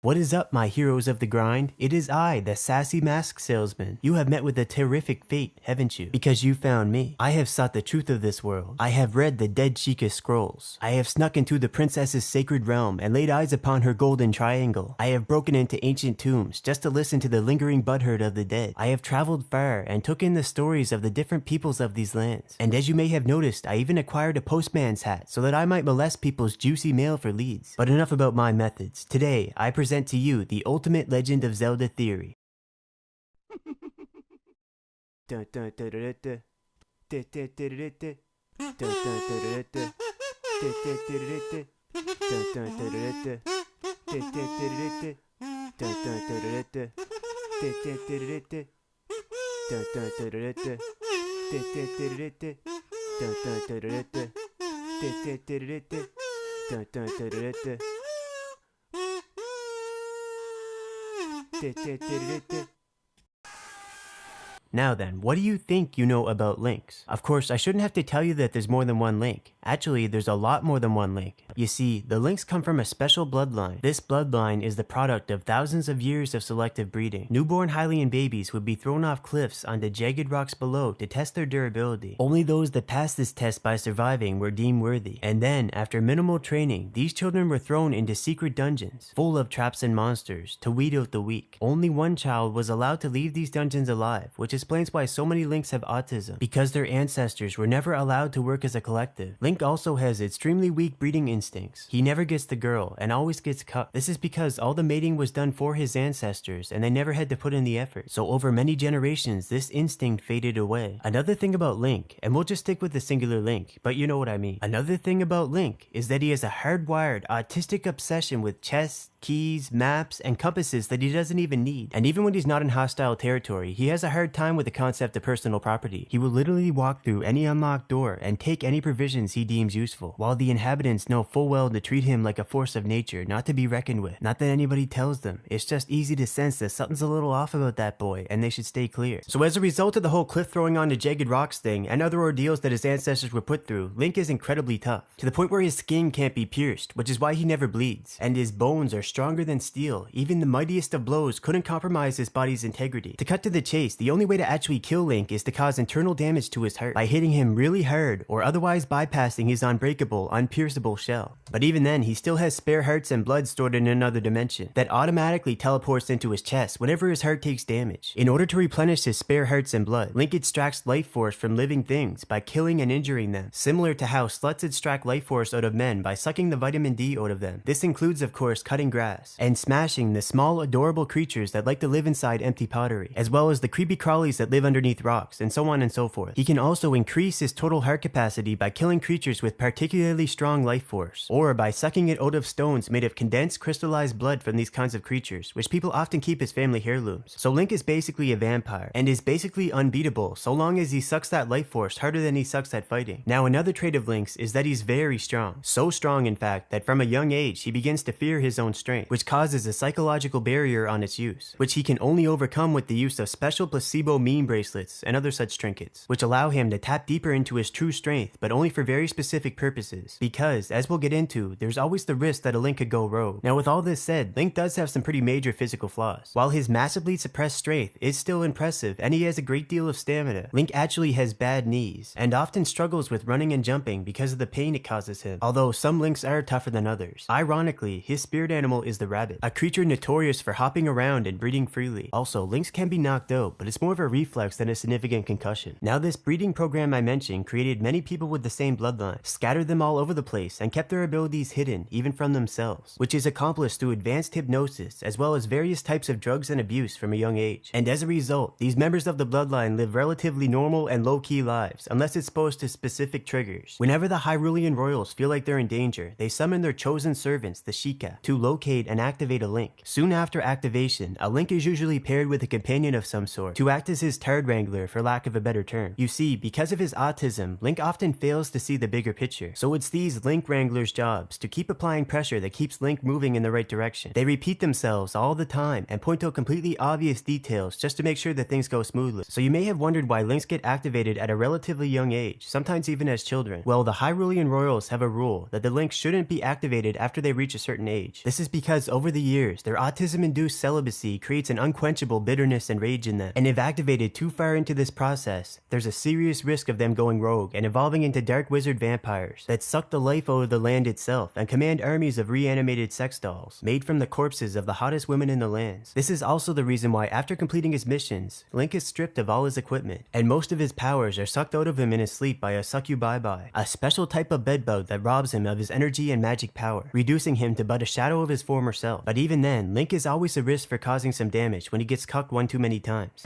What is up, my heroes of the grind? It is I, the sassy mask salesman. You have met with a terrific fate, haven't you? Because you found me. I have sought the truth of this world. I have read the Dead Chica scrolls. I have snuck into the princess's sacred realm and laid eyes upon her golden triangle. I have broken into ancient tombs just to listen to the lingering butthurt of the dead. I have traveled far and took in the stories of the different peoples of these lands. And as you may have noticed, I even acquired a postman's hat so that I might molest people's juicy mail for leads. But enough about my methods. Today, I present to you the ultimate Legend of Zelda theory. Now then, what do you think you know about links? Of course, I shouldn't have to tell you that there's more than one link. Actually, there's a lot more than one link. You see, the links come from a special bloodline. This bloodline is the product of thousands of years of selective breeding. Newborn Hylian babies would be thrown off cliffs onto jagged rocks below to test their durability. Only those that passed this test by surviving were deemed worthy. And then, after minimal training, these children were thrown into secret dungeons, full of traps and monsters, to weed out the weak. Only one child was allowed to leave these dungeons alive, which explains why so many links have autism, because their ancestors were never allowed to work as a collective. Link also has extremely weak breeding instincts. He never gets the girl and always gets cut. This is because all the mating was done for his ancestors and they never had to put in the effort. So over many generations, this instinct faded away. Another thing about Link, and we'll just stick with the singular Link, but you know what I mean. Another thing about Link is that he has a hardwired, autistic obsession with chess, keys, maps, and compasses that he doesn't even need. And even when he's not in hostile territory, he has a hard time with the concept of personal property. He will literally walk through any unlocked door and take any provisions he deems useful, while the inhabitants know full well to treat him like a force of nature, not to be reckoned with. Not that anybody tells them, it's just easy to sense that something's a little off about that boy and they should stay clear. So as a result of the whole cliff throwing onto jagged rocks thing and other ordeals that his ancestors were put through, Link is incredibly tough, to the point where his skin can't be pierced, which is why he never bleeds, and his bones are stronger than steel. Even the mightiest of blows couldn't compromise his body's integrity. To cut to the chase, the only way to actually kill Link is to cause internal damage to his heart by hitting him really hard or otherwise bypassing his unbreakable, unpierceable shell. But even then, he still has spare hearts and blood stored in another dimension that automatically teleports into his chest whenever his heart takes damage. In order to replenish his spare hearts and blood, Link extracts life force from living things by killing and injuring them, similar to how sluts extract life force out of men by sucking the vitamin D out of them. This includes, of course, cutting grass and smashing the small, adorable creatures that like to live inside empty pottery, as well as the creepy crawlies that live underneath rocks, and so on and so forth. He can also increase his total heart capacity by killing creatures with particularly strong life force, or by sucking it out of stones made of condensed crystallized blood from these kinds of creatures, which people often keep as family heirlooms. So Link is basically a vampire, and is basically unbeatable so long as he sucks that life force harder than he sucks at fighting. Now another trait of Link's is that he's very strong. So strong in fact that from a young age he begins to fear his own strength, which causes a psychological barrier on its use, which he can only overcome with the use of special placebo meme bracelets and other such trinkets, which allow him to tap deeper into his true strength, but only for very specific purposes, because, as we'll get into, there's always the risk that a Link could go rogue. Now with all this said, Link does have some pretty major physical flaws. While his massively suppressed strength is still impressive and he has a great deal of stamina, Link actually has bad knees, and often struggles with running and jumping because of the pain it causes him, although some Links are tougher than others. Ironically, his spirit animal is the rabbit, a creature notorious for hopping around and breeding freely. Also, Lynx can be knocked out, but it's more of a reflex than a significant concussion. Now this breeding program I mentioned created many people with the same bloodline, scattered them all over the place, and kept their abilities hidden, even from themselves, which is accomplished through advanced hypnosis, as well as various types of drugs and abuse from a young age. And as a result, these members of the bloodline live relatively normal and low-key lives, unless exposed to specific triggers. Whenever the Hyrulean royals feel like they're in danger, they summon their chosen servants, the Sheikah, to locate and activate a Link. Soon after activation, a Link is usually paired with a companion of some sort, to act as his turd wrangler for lack of a better term. You see, because of his autism, Link often fails to see the bigger picture, so it's these Link wranglers' jobs to keep applying pressure that keeps Link moving in the right direction. They repeat themselves all the time and point out completely obvious details just to make sure that things go smoothly. So you may have wondered why Links get activated at a relatively young age, sometimes even as children. Well, the Hyrulean royals have a rule that the Link shouldn't be activated after they reach a certain age. This is because over the years, their autism-induced celibacy creates an unquenchable bitterness and rage in them, and if activated too far into this process, there's a serious risk of them going rogue and evolving into dark wizard vampires that suck the life out of the land itself and command armies of reanimated sex dolls, made from the corpses of the hottest women in the lands. This is also the reason why after completing his missions, Link is stripped of all his equipment, and most of his powers are sucked out of him in his sleep by a succubi, a special type of bedbug that robs him of his energy and magic power, reducing him to but a shadow of his former self. But even then, Link is always a risk for causing some damage when he gets cucked one too many times.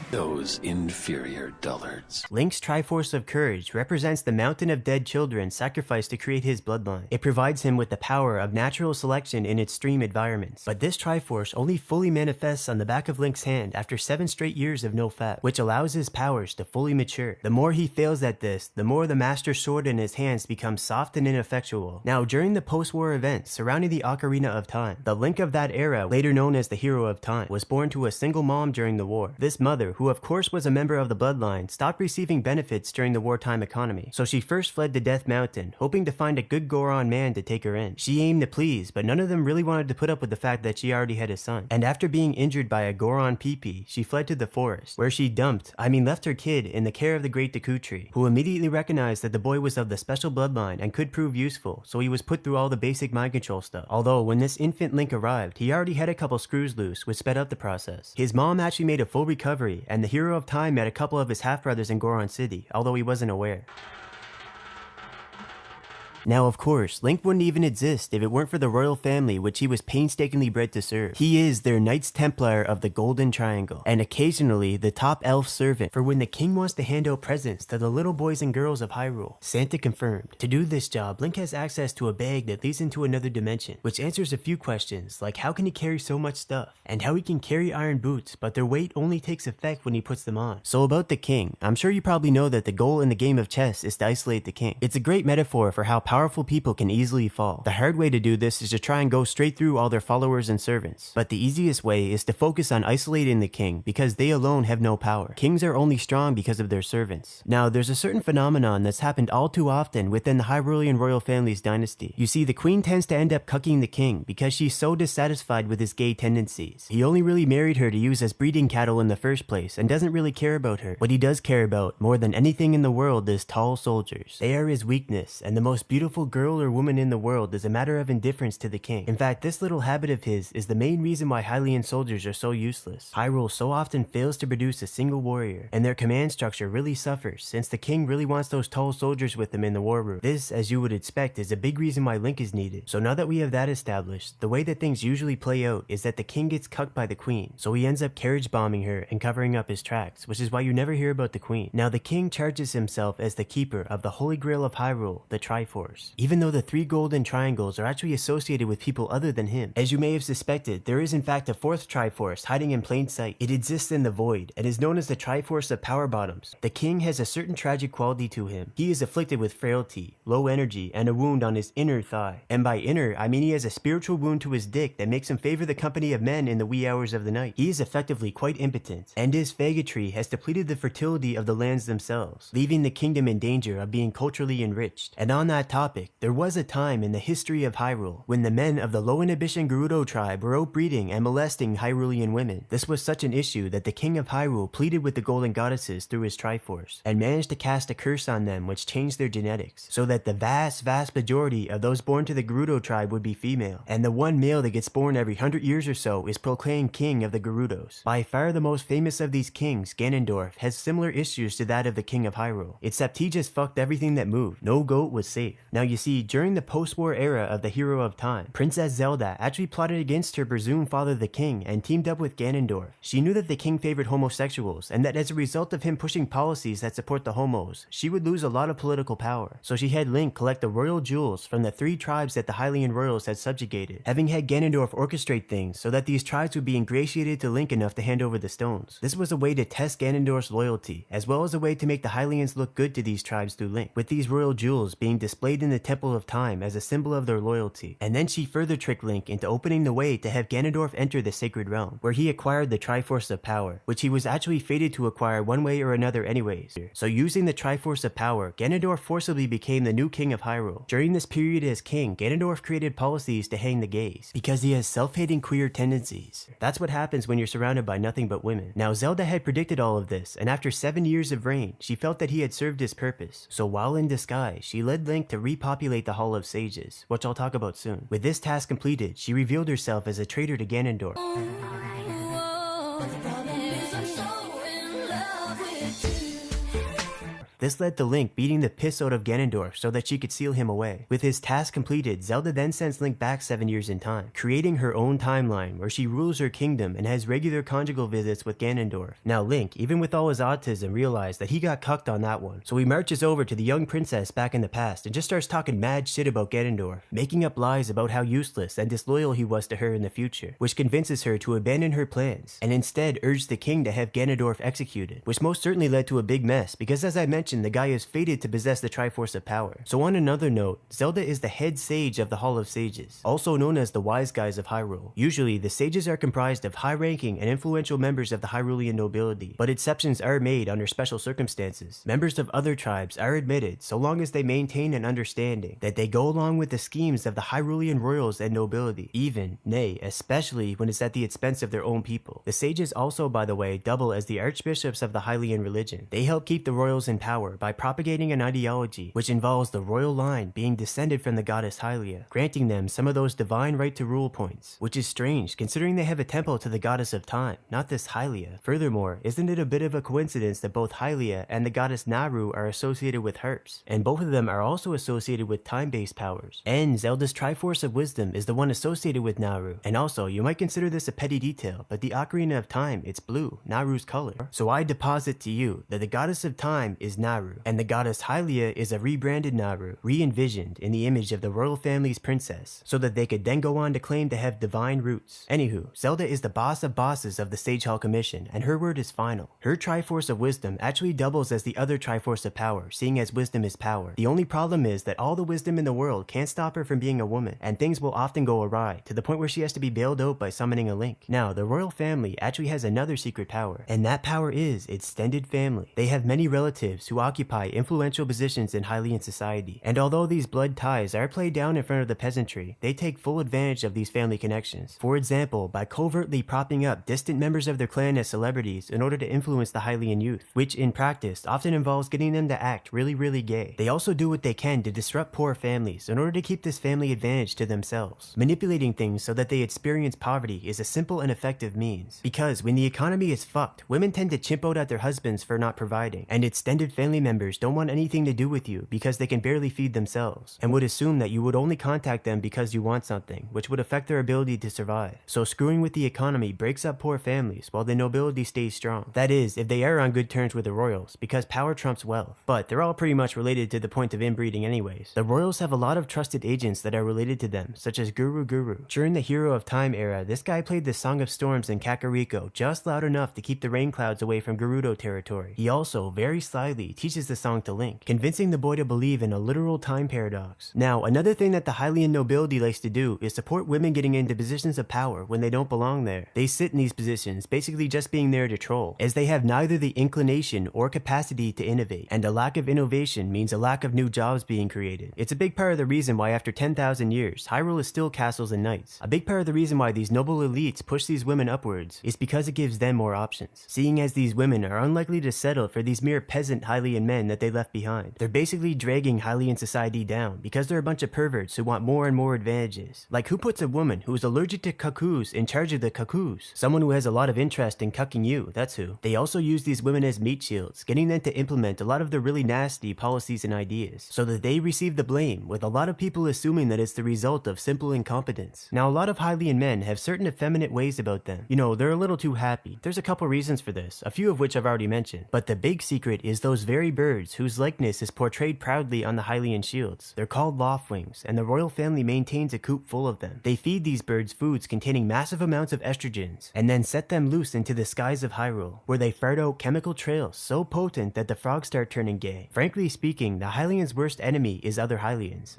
Those inferior dullards. Link's Triforce of Courage represents the mountain of dead children sacrificed to create his bloodline. It provides him with the power of natural selection in extreme environments. But this Triforce only fully manifests on the back of Link's hand after 7 straight years of no fat, which allows his powers to fully mature. The more he fails at this, the more the Master Sword in his hands becomes soft and ineffectual. Now, during the post-war events surrounding the Ocarina of Time, the Link of that era, later known as the Hero of Time, was born to a single mom during the war. This mother, who of course was a member of the bloodline, stopped receiving benefits during the wartime economy, so she first fled to Death Mountain, hoping to find a good Goron man to take her in. She aimed to please, but none of them really wanted to put up with the fact that she already had a son. And after being injured by a Goron pee-pee, she fled to the forest, where she left her kid in the care of the great Deku Tree, who immediately recognized that the boy was of the special bloodline and could prove useful, so he was put through all the basic mind control stuff. Although, when this infant Link arrived, he already had a couple screws loose, which sped up the process. His mom actually made a full recovery, and the Hero of Time met a couple of his half-brothers in Goron City, although he wasn't aware. Now, of course, Link wouldn't even exist if it weren't for the royal family which he was painstakingly bred to serve. He is their Knights Templar of the Golden Triangle, and occasionally the top elf servant for when the king wants to hand out presents to the little boys and girls of Hyrule. Santa confirmed. To do this job, Link has access to a bag that leads into another dimension, which answers a few questions, like how can he carry so much stuff, and how he can carry iron boots, but their weight only takes effect when he puts them on. So about the king, I'm sure you probably know that the goal in the game of chess is to isolate the king. It's a great metaphor for how powerful people can easily fall. The hard way to do this is to try and go straight through all their followers and servants. But the easiest way is to focus on isolating the king because they alone have no power. Kings are only strong because of their servants. Now, there's a certain phenomenon that's happened all too often within the Hyrulean royal family's dynasty. You see, the queen tends to end up cucking the king because she's so dissatisfied with his gay tendencies. He only really married her to use as breeding cattle in the first place and doesn't really care about her. What he does care about, more than anything in the world, is tall soldiers. They are his weakness, and the most beautiful girl or woman in the world is a matter of indifference to the king. In fact, this little habit of his is the main reason why Hylian soldiers are so useless. Hyrule so often fails to produce a single warrior, and their command structure really suffers since the king really wants those tall soldiers with him in the war room. This, as you would expect, is a big reason why Link is needed. So now that we have that established, the way that things usually play out is that the king gets cucked by the queen, so he ends up carriage bombing her and covering up his tracks, which is why you never hear about the queen. Now the king charges himself as the keeper of the Holy Grail of Hyrule, the Triforce, even though the 3 golden triangles are actually associated with people other than him. As you may have suspected, there is in fact a 4th Triforce hiding in plain sight. It exists in the void and is known as the Triforce of Power Bottoms. The king has a certain tragic quality to him. He is afflicted with frailty, low energy, and a wound on his inner thigh. And by inner, I mean he has a spiritual wound to his dick that makes him favor the company of men in the wee hours of the night. He is effectively quite impotent, and his faggotry has depleted the fertility of the lands themselves, leaving the kingdom in danger of being culturally enriched. And on that topic, there was a time in the history of Hyrule when the men of the low inhibition Gerudo tribe were outbreeding and molesting Hyrulean women. This was such an issue that the king of Hyrule pleaded with the golden goddesses through his Triforce and managed to cast a curse on them which changed their genetics so that the vast majority of those born to the Gerudo tribe would be female, and the one male that gets born every 100 years or so is proclaimed king of the Gerudos. By far the most famous of these kings, Ganondorf, has similar issues to that of the king of Hyrule, except he just fucked everything that moved. No goat was safe. Now you see, during the post-war era of the Hero of Time, Princess Zelda actually plotted against her presumed father the king and teamed up with Ganondorf. She knew that the king favored homosexuals and that as a result of him pushing policies that support the homos, she would lose a lot of political power. So she had Link collect the royal jewels from the 3 tribes that the Hylian royals had subjugated, having had Ganondorf orchestrate things so that these tribes would be ingratiated to Link enough to hand over the stones. This was a way to test Ganondorf's loyalty, as well as a way to make the Hylians look good to these tribes through Link, with these royal jewels being displayed in in the Temple of Time as a symbol of their loyalty, and then she further tricked Link into opening the way to have Ganondorf enter the Sacred Realm, where he acquired the Triforce of Power, which he was actually fated to acquire one way or another anyways. So using the Triforce of Power, Ganondorf forcibly became the new king of Hyrule. During this period as king, Ganondorf created policies to hang the gays, because he has self-hating queer tendencies. That's what happens when you're surrounded by nothing but women. Now Zelda had predicted all of this, and after 7 years of reign, she felt that he had served his purpose. So while in disguise, she led Link to repopulate the Hall of Sages, which I'll talk about soon. With this task completed, she revealed herself as a traitor to Ganondorf. This led to Link beating the piss out of Ganondorf so that she could seal him away. With his task completed, Zelda then sends Link back 7 years in time, creating her own timeline where she rules her kingdom and has regular conjugal visits with Ganondorf. Now Link, even with all his autism, realized that he got cucked on that one, so he marches over to the young princess back in the past and just starts talking mad shit about Ganondorf, making up lies about how useless and disloyal he was to her in the future, which convinces her to abandon her plans, and instead urged the king to have Ganondorf executed, which most certainly led to a big mess, because as I mentioned, the guy is fated to possess the Triforce of Power. So on another note, Zelda is the head sage of the Hall of Sages, also known as the Wise Guys of Hyrule. Usually, the sages are comprised of high-ranking and influential members of the Hyrulean nobility, but exceptions are made under special circumstances. Members of other tribes are admitted so long as they maintain an understanding that they go along with the schemes of the Hyrulean royals and nobility, even, nay, especially when it's at the expense of their own people. The sages also, by the way, double as the archbishops of the Hylian religion. They help keep the royals in power by propagating an ideology which involves the royal line being descended from the goddess Hylia, granting them some of those divine right to rule points, which is strange considering they have a temple to the goddess of time, not this Hylia. Furthermore, isn't it a bit of a coincidence that both Hylia and the goddess Naru are associated with harps, and both of them are also associated with time-based powers, and Zelda's Triforce of Wisdom is the one associated with Naru, and also you might consider this a petty detail, but the Ocarina of Time, it's blue, Naru's color. So I deposit to you that the goddess of time is Naru, and the goddess Hylia is a rebranded Naru, re-envisioned in the image of the royal family's princess, so that they could then go on to claim to have divine roots. Anywho, Zelda is the boss of bosses of the Sage Hall Commission, and her word is final. Her Triforce of Wisdom actually doubles as the other Triforce of Power, seeing as wisdom is power. The only problem is that all the wisdom in the world can't stop her from being a woman, and things will often go awry, to the point where she has to be bailed out by summoning a Link. Now, the royal family actually has another secret power, and that power is extended family. They have many relatives who occupy influential positions in Hylian society, and although these blood ties are played down in front of the peasantry, they take full advantage of these family connections. For example, by covertly propping up distant members of their clan as celebrities in order to influence the Hylian youth, which in practice often involves getting them to act really gay. They also do what they can to disrupt poor families in order to keep this family advantage to themselves. Manipulating things so that they experience poverty is a simple and effective means, because when the economy is fucked, women tend to chimp out at their husbands for not providing, and extended family members don't want anything to do with you because they can barely feed themselves, and would assume that you would only contact them because you want something, which would affect their ability to survive. So screwing with the economy breaks up poor families while the nobility stays strong. That is, if they are on good terms with the royals, because power trumps wealth. But they're all pretty much related to the point of inbreeding anyways. The royals have a lot of trusted agents that are related to them, such as Guru. During the Hero of Time era, this guy played the Song of Storms in Kakariko just loud enough to keep the rain clouds away from Gerudo territory. He also, very slyly, teaches the song to Link, convincing the boy to believe in a literal time paradox. Now, another thing that the Hylian nobility likes to do is support women getting into positions of power when they don't belong there. They sit in these positions basically just being there to troll, as they have neither the inclination or capacity to innovate, and a lack of innovation means a lack of new jobs being created. It's a big part of the reason why after 10,000 years, Hyrule is still castles and knights. A big part of the reason why these noble elites push these women upwards is because it gives them more options, seeing as these women are unlikely to settle for these mere peasant Hylian men that they left behind. They're basically dragging Hylian society down because they're a bunch of perverts who want more and more advantages. Like, who puts a woman who is allergic to cuckoos in charge of the cuckoos? Someone who has a lot of interest in cucking you, that's who. They also use these women as meat shields, getting them to implement a lot of the really nasty policies and ideas, so that they receive the blame, with a lot of people assuming that it's the result of simple incompetence. Now, a lot of Hylian men have certain effeminate ways about them. They're a little too happy. There's a couple reasons for this, a few of which I've already mentioned, but the big secret is those very very birds whose likeness is portrayed proudly on the Hylian shields. They're called loftwings, and the royal family maintains a coop full of them. They feed these birds foods containing massive amounts of estrogens, and then set them loose into the skies of Hyrule, where they fart out chemical trails so potent that the frogs start turning gay. Frankly speaking, the Hylians' worst enemy is other Hylians.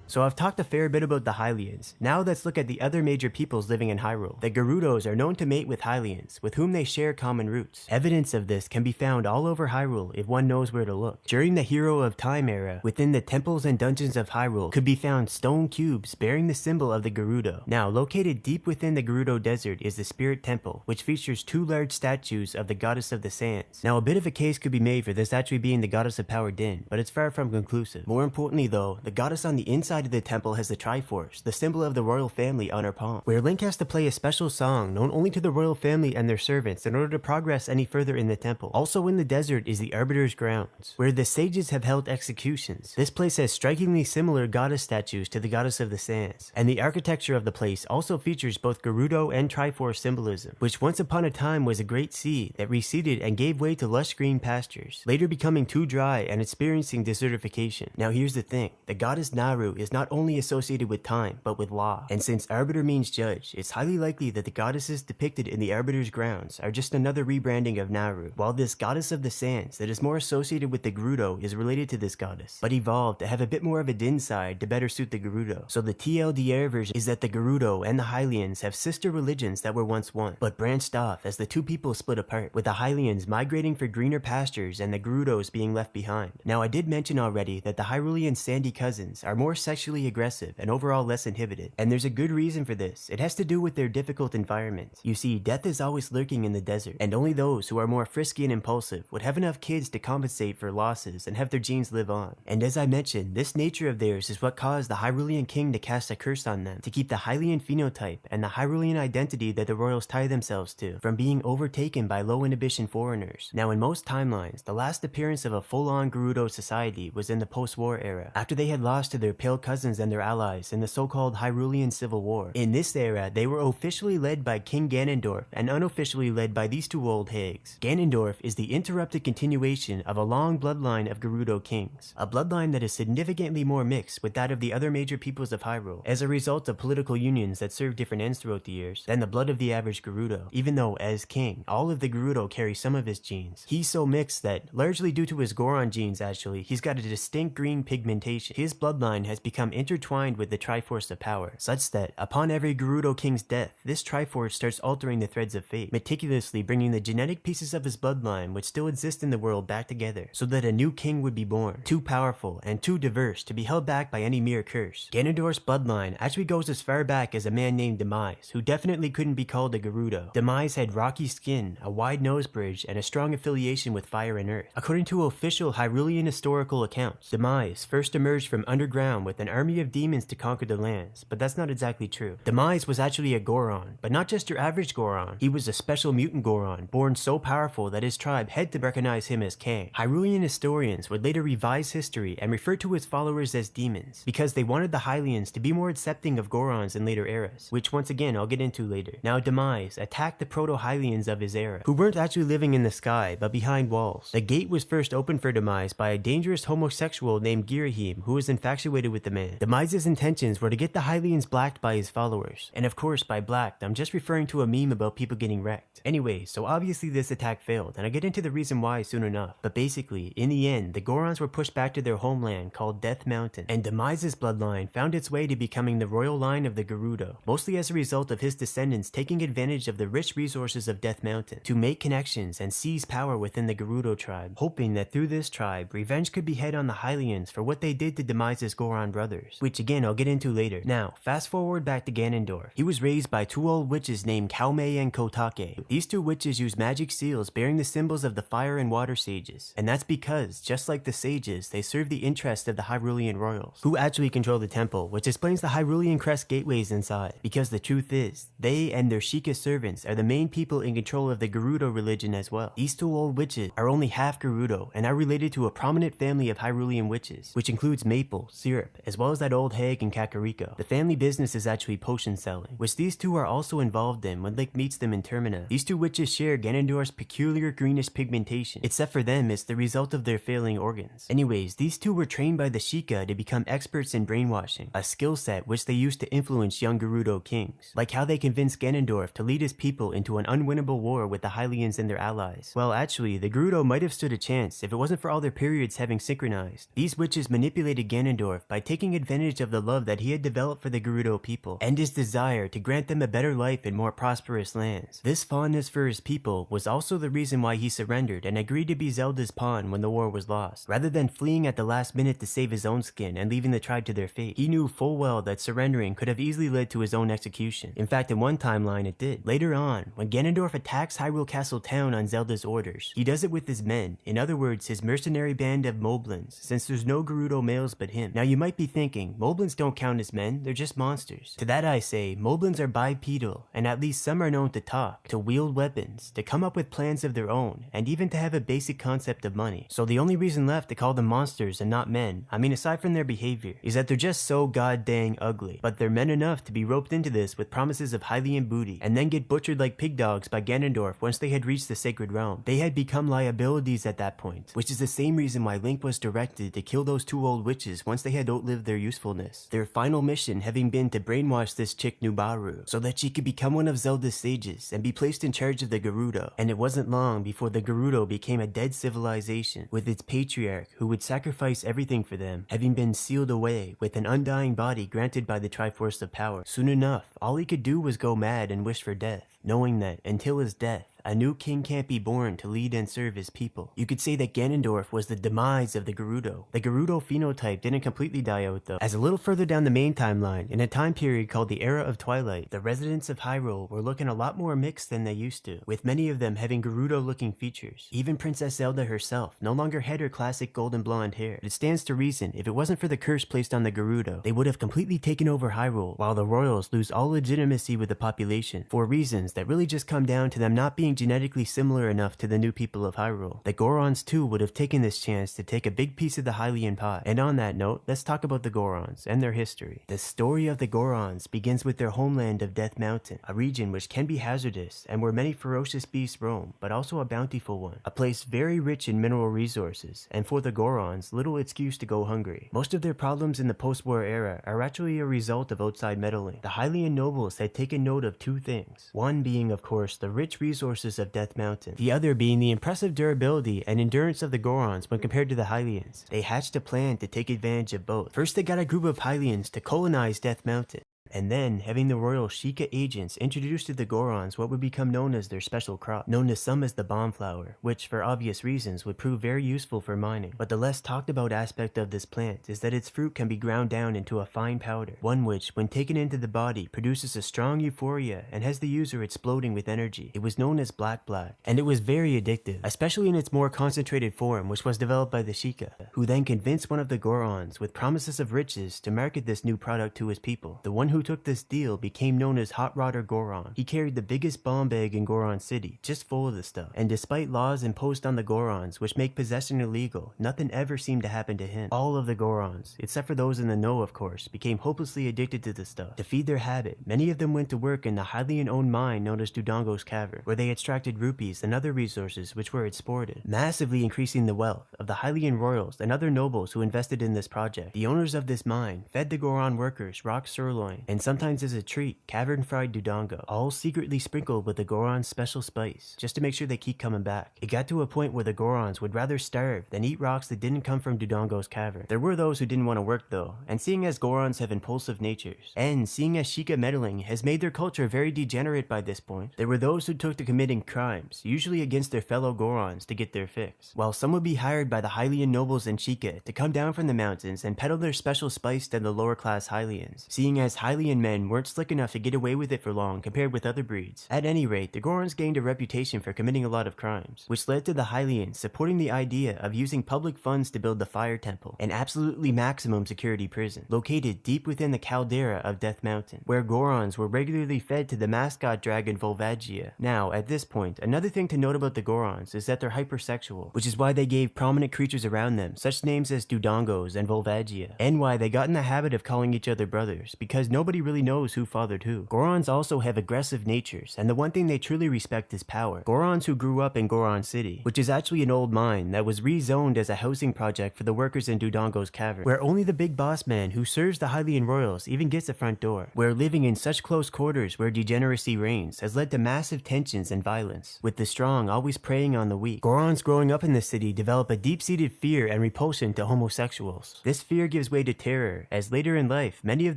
So I've talked a fair bit about the Hylians. Now let's look at the other major peoples living in Hyrule. The Gerudos are known to mate with Hylians, with whom they share common roots. Evidence of this can be found all over Hyrule if one knows where to look. During the Hero of Time era, within the temples and dungeons of Hyrule could be found stone cubes bearing the symbol of the Gerudo. Now, located deep within the Gerudo Desert is the Spirit Temple, which features 2 large statues of the Goddess of the Sands. Now, a bit of a case could be made for this actually being the Goddess of Power Din, but it's far from conclusive. More importantly though, the goddess on the inside of the temple has the Triforce, the symbol of the royal family, on her palm, where Link has to play a special song known only to the royal family and their servants in order to progress any further in the temple. Also in the desert is the Arbiter's Grounds, where the sages have held executions. This place has strikingly similar goddess statues to the Goddess of the Sands, and the architecture of the place also features both Gerudo and Triforce symbolism, which once upon a time was a great sea that receded and gave way to lush green pastures, later becoming too dry and experiencing desertification. Now here's the thing, the goddess Naru is not only associated with time, but with law. And since Arbiter means judge, it's highly likely that the goddesses depicted in the Arbiter's Grounds are just another rebranding of Naru, while this Goddess of the Sands that is more associated with the Gerudo is related to this goddess, but evolved to have a bit more of a Din side to better suit the Gerudo. So the TLDR version is that the Gerudo and the Hylians have sister religions that were once one, but branched off as the two people split apart, with the Hylians migrating for greener pastures and the Gerudos being left behind. Now I did mention already that the Hyrulean sandy cousins are more sexually aggressive and overall less inhibited, and there's a good reason for this. It has to do with their difficult environment. You see, death is always lurking in the desert, and only those who are more frisky and impulsive would have enough kids to compensate for losses and have their genes live on. And as I mentioned, this nature of theirs is what caused the Hyrulean king to cast a curse on them, to keep the Hylian phenotype and the Hyrulean identity that the royals tie themselves to from being overtaken by low inhibition foreigners. Now in most timelines, the last appearance of a full-on Gerudo society was in the post-war era, after they had lost to their pale cousins and their allies in the so-called Hyrulean Civil War. In this era, they were officially led by King Ganondorf and unofficially led by these two old hags. Ganondorf is the interrupted continuation of a long bloodline of Gerudo kings, a bloodline that is significantly more mixed with that of the other major peoples of Hyrule, as a result of political unions that serve different ends throughout the years, than the blood of the average Gerudo, even though, as king, all of the Gerudo carry some of his genes. He's so mixed that, largely due to his Goron genes actually, he's got a distinct green pigmentation. His bloodline has become intertwined with the Triforce of Power, such that, upon every Gerudo king's death, this Triforce starts altering the threads of fate, meticulously bringing the genetic pieces of his bloodline which still exist in the world back together, so that a new king would be born, too powerful and too diverse to be held back by any mere curse. Ganondorf's bloodline actually goes as far back as a man named Demise, who definitely couldn't be called a Gerudo. Demise had rocky skin, a wide nose bridge, and a strong affiliation with fire and earth. According to official Hyrulean historical accounts, Demise first emerged from underground with an army of demons to conquer the lands, but that's not exactly true. Demise was actually a Goron, but not just your average Goron. He was a special mutant Goron, born so powerful that his tribe had to recognize him as Kang. Hyrulean historians would later revise history and refer to his followers as demons, because they wanted the Hylians to be more accepting of Gorons in later eras, which once again I'll get into later. Now Demise attacked the proto-Hylians of his era, who weren't actually living in the sky, but behind walls. The gate was first opened for Demise by a dangerous homosexual named Girahim, who was infatuated with the man. Demise's intentions were to get the Hylians blacked by his followers, and of course by blacked I'm just referring to a meme about people getting wrecked. Anyway, so obviously this attack failed, and I'll get into the reason why soon enough, but basically, in the end, the Gorons were pushed back to their homeland called Death Mountain, and Demise's bloodline found its way to becoming the royal line of the Gerudo, mostly as a result of his descendants taking advantage of the rich resources of Death Mountain to make connections and seize power within the Gerudo tribe, hoping that through this tribe, revenge could be had on the Hylians for what they did to Demise's Goron brothers, which again I'll get into later. Now, fast forward back to Ganondorf. He was raised by two old witches named Kaomei and Kotake. These two witches use magic seals bearing the symbols of the fire and water sages, and that's because, just like the sages, they serve the interests of the Hyrulean royals, who actually control the temple, which explains the Hyrulean crest gateways inside, because the truth is, they and their Sheikah servants are the main people in control of the Gerudo religion as well. These two old witches are only half Gerudo, and are related to a prominent family of Hyrulean witches, which includes Maple, Syrup, as well as that old hag in Kakariko. The family business is actually potion selling, which these two are also involved in when Link meets them in Termina. These two witches share Ganondorf's peculiar greenish pigmentation, except for them it's the result of their failing organs. Anyways, these two were trained by the Sheikah to become experts in brainwashing, a skill set which they used to influence young Gerudo kings, like how they convinced Ganondorf to lead his people into an unwinnable war with the Hylians and their allies. Well, actually, the Gerudo might have stood a chance if it wasn't for all their periods having synchronized. These witches manipulated Ganondorf by taking advantage of the love that he had developed for the Gerudo people, and his desire to grant them a better life in more prosperous lands. This fondness for his people was also the reason why he surrendered and agreed to be Zelda's pawn when the war was lost, rather than fleeing at the last minute to save his own skin and leaving the tribe to their fate. He knew full well that surrendering could have easily led to his own execution. In fact, in one timeline it did. Later on, when Ganondorf attacks Hyrule Castle Town on Zelda's orders, he does it with his men, in other words his mercenary band of moblins, since there's no Gerudo males but him. Now you might be thinking, moblins don't count as men, they're just monsters. To that I say, moblins are bipedal, and at least some are known to talk, to wield weapons, to come up with plans of their own, and even to have a basic concept of money. So the only reason left to call them monsters and not men, I mean aside from their behavior, is that they're just so goddamn ugly. But they're men enough to be roped into this with promises of Hylian booty, and then get butchered like pig dogs by Ganondorf once they had reached the sacred realm. They had become liabilities at that point, which is the same reason why Link was directed to kill those two old witches once they had outlived their usefulness. Their final mission having been to brainwash this chick Nubaru, so that she could become one of Zelda's sages and be placed in charge of the Gerudo. And it wasn't long before the Gerudo became a dead civilization, with its patriarch, who would sacrifice everything for them, having been sealed away with an undying body granted by the Triforce of Power. Soon enough, all he could do was go mad and wish for death, knowing that, until his death, a new king can't be born to lead and serve his people. You could say that Ganondorf was the demise of the Gerudo. The Gerudo phenotype didn't completely die out though, as a little further down the main timeline, in a time period called the Era of Twilight, the residents of Hyrule were looking a lot more mixed than they used to, with many of them having Gerudo-looking features. Even Princess Zelda herself no longer had her classic golden blonde hair. It stands to reason, if it wasn't for the curse placed on the Gerudo, they would have completely taken over Hyrule, while the royals lose all legitimacy with the population, for reasons that really just come down to them not being genetically similar enough to the new people of Hyrule. The Gorons too would have taken this chance to take a big piece of the Hylian pie. And on that note, let's talk about the Gorons and their history. The story of the Gorons begins with their homeland of Death Mountain, a region which can be hazardous and where many ferocious beasts roam, but also a bountiful one. A place very rich in mineral resources, and for the Gorons, little excuse to go hungry. Most of their problems in the post-war era are actually a result of outside meddling. The Hylian nobles had taken note of two things. One being, of course, the rich resources of Death Mountain. The other being the impressive durability and endurance of the Gorons when compared to the Hylians. They hatched a plan to take advantage of both. First, they got a group of Hylians to colonize Death Mountain, and then having the royal Sheikah agents introduce to the Gorons what would become known as their special crop, known to some as the bomb flower, which for obvious reasons would prove very useful for mining. But the less talked about aspect of this plant is that its fruit can be ground down into a fine powder, one which, when taken into the body, produces a strong euphoria and has the user exploding with energy. It was known as Black, and it was very addictive, especially in its more concentrated form, which was developed by the Sheikah, who then convinced one of the Gorons with promises of riches to market this new product to his people. The one who took this deal became known as Hot Rodder Goron. He carried the biggest bomb bag in Goron City, just full of the stuff. And despite laws imposed on the Gorons which make possession illegal, nothing ever seemed to happen to him. All of the Gorons, except for those in the know of course, became hopelessly addicted to the stuff. To feed their habit, many of them went to work in the Hylian-owned mine known as Dodongo's Cavern, where they extracted rupees and other resources which were exported, massively increasing the wealth of the Hylian royals and other nobles who invested in this project. The owners of this mine fed the Goron workers rock sirloin, and sometimes as a treat, cavern fried Dodongo, all secretly sprinkled with the Goron's special spice, just to make sure they keep coming back. It got to a point where the Gorons would rather starve than eat rocks that didn't come from Dodongo's cavern. There were those who didn't want to work though, and seeing as Gorons have impulsive natures, and seeing as Sheikah meddling has made their culture very degenerate by this point, there were those who took to committing crimes, usually against their fellow Gorons, to get their fix. While some would be hired by the Hylian nobles and Sheikah to come down from the mountains and peddle their special spice to the lower class Hylians, seeing as Hylian Hylian men weren't slick enough to get away with it for long compared with other breeds. At any rate, the Gorons gained a reputation for committing a lot of crimes, which led to the Hylians supporting the idea of using public funds to build the Fire Temple, an absolutely maximum security prison, located deep within the caldera of Death Mountain, where Gorons were regularly fed to the mascot dragon Volvagia. Now, at this point, another thing to note about the Gorons is that they're hypersexual, which is why they gave prominent creatures around them such names as Dudongos and Volvagia, and why they got in the habit of calling each other brothers, because nobody really knows who fathered who. Gorons also have aggressive natures, and the one thing they truly respect is power. Gorons who grew up in Goron City, which is actually an old mine that was rezoned as a housing project for the workers in Dudongo's cavern, where only the big boss man who serves the Hylian royals even gets a front door, where living in such close quarters where degeneracy reigns has led to massive tensions and violence, with the strong always preying on the weak. Gorons growing up in the city develop a deep-seated fear and repulsion to homosexuals. This fear gives way to terror, as later in life, many of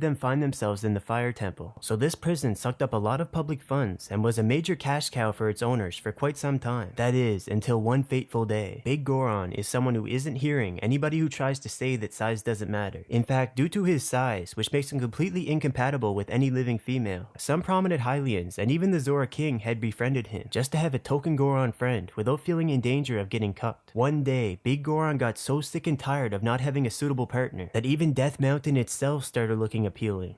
them find themselves in the Fire Temple. So this prison sucked up a lot of public funds and was a major cash cow for its owners for quite some time. That is, until one fateful day. Big Goron is someone who isn't hearing anybody who tries to say that size doesn't matter. In fact, due to his size, which makes him completely incompatible with any living female, some prominent Hylians and even the Zora King had befriended him, just to have a token Goron friend without feeling in danger of getting cucked. One day, Big Goron got so sick and tired of not having a suitable partner that even Death Mountain itself started looking appealing.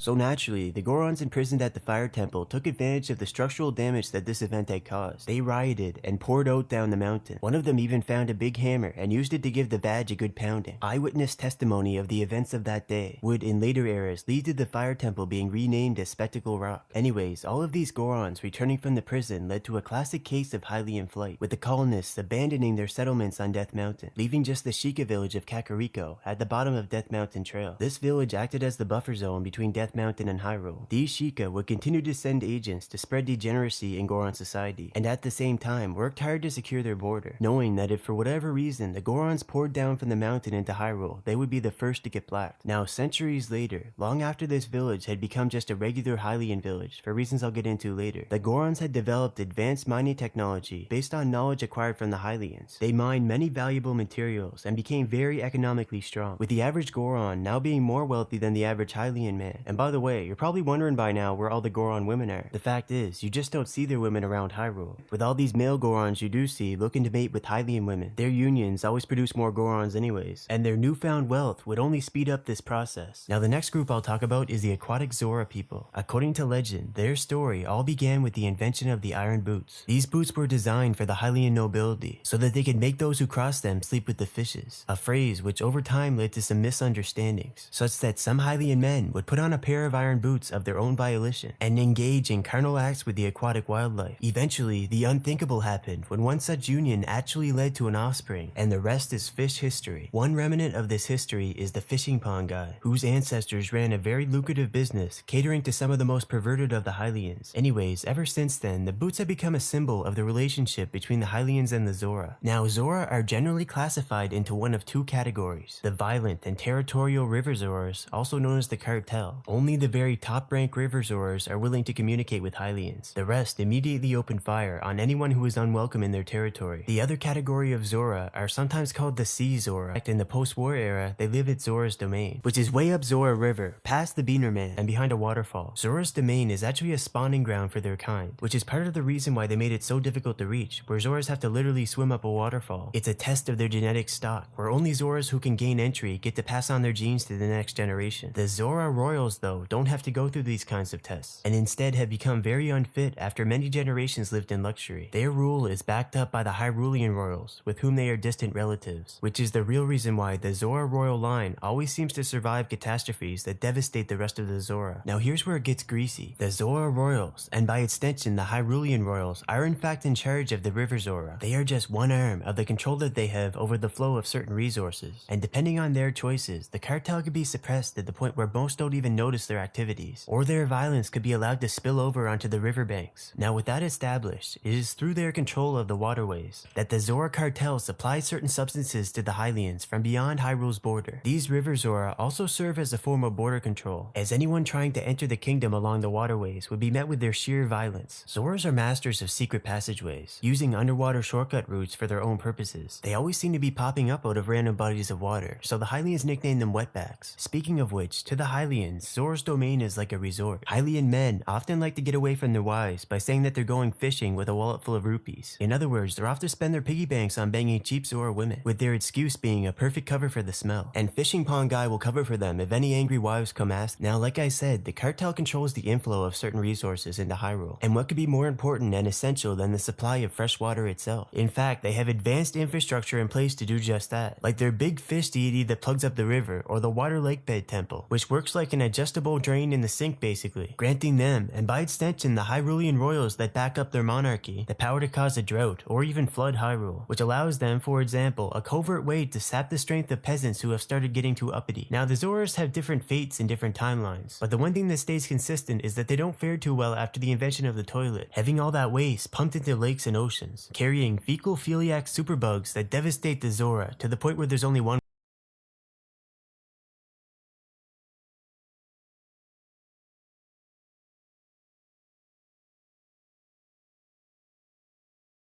So naturally, the Gorons imprisoned at the Fire Temple took advantage of the structural damage that this event had caused. They rioted and poured out down the mountain. One of them even found a big hammer and used it to give the Vag a good pounding. Eyewitness testimony of the events of that day would, in later eras, lead to the Fire Temple being renamed as Spectacle Rock. Anyways, all of these Gorons returning from the prison led to a classic case of Hylian flight, with the colonists abandoning their settlements on Death Mountain, leaving just the Sheikah village of Kakariko at the bottom of Death Mountain Trail. This village acted as the buffer zone between Death Mountain and Hyrule. These Sheikah would continue to send agents to spread degeneracy in Goron society, and at the same time worked hard to secure their border, knowing that if for whatever reason the Gorons poured down from the mountain into Hyrule, they would be the first to get blacked. Now, centuries later, long after this village had become just a regular Hylian village, for reasons I'll get into later, the Gorons had developed advanced mining technology based on knowledge acquired from the Hylians. They mined many valuable materials and became very economically strong, with the average Goron now being more wealthy than the average Hylian man. And by the way, you're probably wondering by now where all the Goron women are. The fact is, you just don't see their women around Hyrule. With all these male Gorons you do see looking to mate with Hylian women, their unions always produce more Gorons anyways, and their newfound wealth would only speed up this process. Now the next group I'll talk about is the aquatic Zora people. According to legend, their story all began with the invention of the iron boots. These boots were designed for the Hylian nobility, so that they could make those who crossed them sleep with the fishes, a phrase which over time led to some misunderstandings, such that some Hylian men would put on a pair of iron boots of their own volition and engage in carnal acts with the aquatic wildlife. Eventually, the unthinkable happened when one such union actually led to an offspring, and the rest is fish history. One remnant of this history is the fishing pond guy, whose ancestors ran a very lucrative business catering to some of the most perverted of the Hylians. Anyways, ever since then, the boots have become a symbol of the relationship between the Hylians and the Zora. Now, Zora are generally classified into one of two categories: the violent and territorial river Zoras, also known as the cartel. Only the very top-rank river Zoras are willing to communicate with Hylians. The rest immediately open fire on anyone who is unwelcome in their territory. The other category of Zora are sometimes called the Sea Zora. In the post-war era, they live at Zora's Domain, which is way up Zora River, past the Beaner Man, and behind a waterfall. Zora's Domain is actually a spawning ground for their kind, which is part of the reason why they made it so difficult to reach, where Zoras have to literally swim up a waterfall. It's a test of their genetic stock, where only Zoras who can gain entry get to pass on their genes to the next generation. The Zora Royals, though, though, don't have to go through these kinds of tests, and instead have become very unfit after many generations lived in luxury. Their rule is backed up by the Hyrulean royals, with whom they are distant relatives, which is the real reason why the Zora royal line always seems to survive catastrophes that devastate the rest of the Zora. Now here's where it gets greasy. The Zora royals, and by extension the Hyrulean royals, are in fact in charge of the River Zora. They are just one arm of the control that they have over the flow of certain resources, and depending on their choices, the cartel could be suppressed to the point where most don't even notice their activities, or their violence could be allowed to spill over onto the riverbanks. Now with that established, it is through their control of the waterways that the Zora cartel supplies certain substances to the Hylians from beyond Hyrule's border. These River Zora also serve as a form of border control, as anyone trying to enter the kingdom along the waterways would be met with their sheer violence. Zoras are masters of secret passageways, using underwater shortcut routes for their own purposes. They always seem to be popping up out of random bodies of water, so the Hylians nickname them wetbacks. Speaking of which, to the Hylians, Zora's domain is like a resort. Hylian men often like to get away from their wives by saying that they're going fishing with a wallet full of rupees. In other words, they're off to spend their piggy banks on banging cheap Zora women, with their excuse being a perfect cover for the smell. And Fishing Pond Guy will cover for them if any angry wives come ask. Now like I said, the cartel controls the inflow of certain resources into Hyrule, and what could be more important and essential than the supply of fresh water itself? In fact, they have advanced infrastructure in place to do just that, like their big fish deity that plugs up the river, or the water lake bed temple, which works like an adjustable drain in the sink basically, granting them, and by extension the Hyrulean royals that back up their monarchy, the power to cause a drought or even flood Hyrule, which allows them, for example, a covert way to sap the strength of peasants who have started getting too uppity. Now the Zoras have different fates in different timelines, but the one thing that stays consistent is that they don't fare too well after the invention of the toilet, having all that waste pumped into lakes and oceans, carrying fecal philiac superbugs that devastate the Zora to the point where there's only one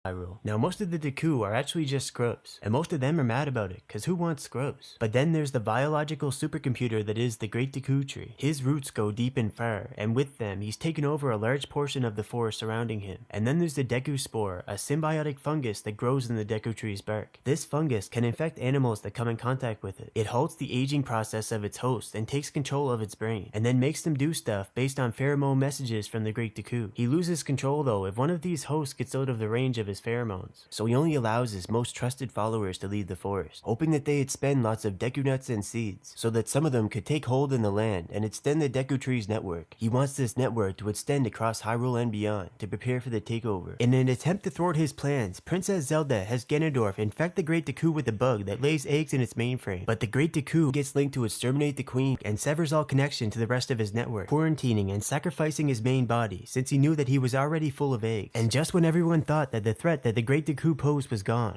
Hyrule. Now most of the Deku are actually just scrubs, and most of them are mad about it, cause who wants scrubs? But then there's the biological supercomputer that is the Great Deku Tree. His roots go deep and far, and with them he's taken over a large portion of the forest surrounding him. And then there's the Deku Spore, a symbiotic fungus that grows in the Deku Tree's bark. This fungus can infect animals that come in contact with it. It halts the aging process of its host and takes control of its brain, and then makes them do stuff based on pheromone messages from the Great Deku. He loses control though if one of these hosts gets out of the range of his pheromones, so he only allows his most trusted followers to lead the forest, hoping that they'd spend lots of Deku nuts and seeds, so that some of them could take hold in the land and extend the Deku Tree's network. He wants this network to extend across Hyrule and beyond, to prepare for the takeover. In an attempt to thwart his plans, Princess Zelda has Ganondorf infect the Great Deku with a bug that lays eggs in its mainframe, but the Great Deku gets linked to exterminate the queen and severs all connection to the rest of his network, quarantining and sacrificing his main body since he knew that he was already full of eggs. And just when everyone thought that the threat that the Great Deku posed was gone,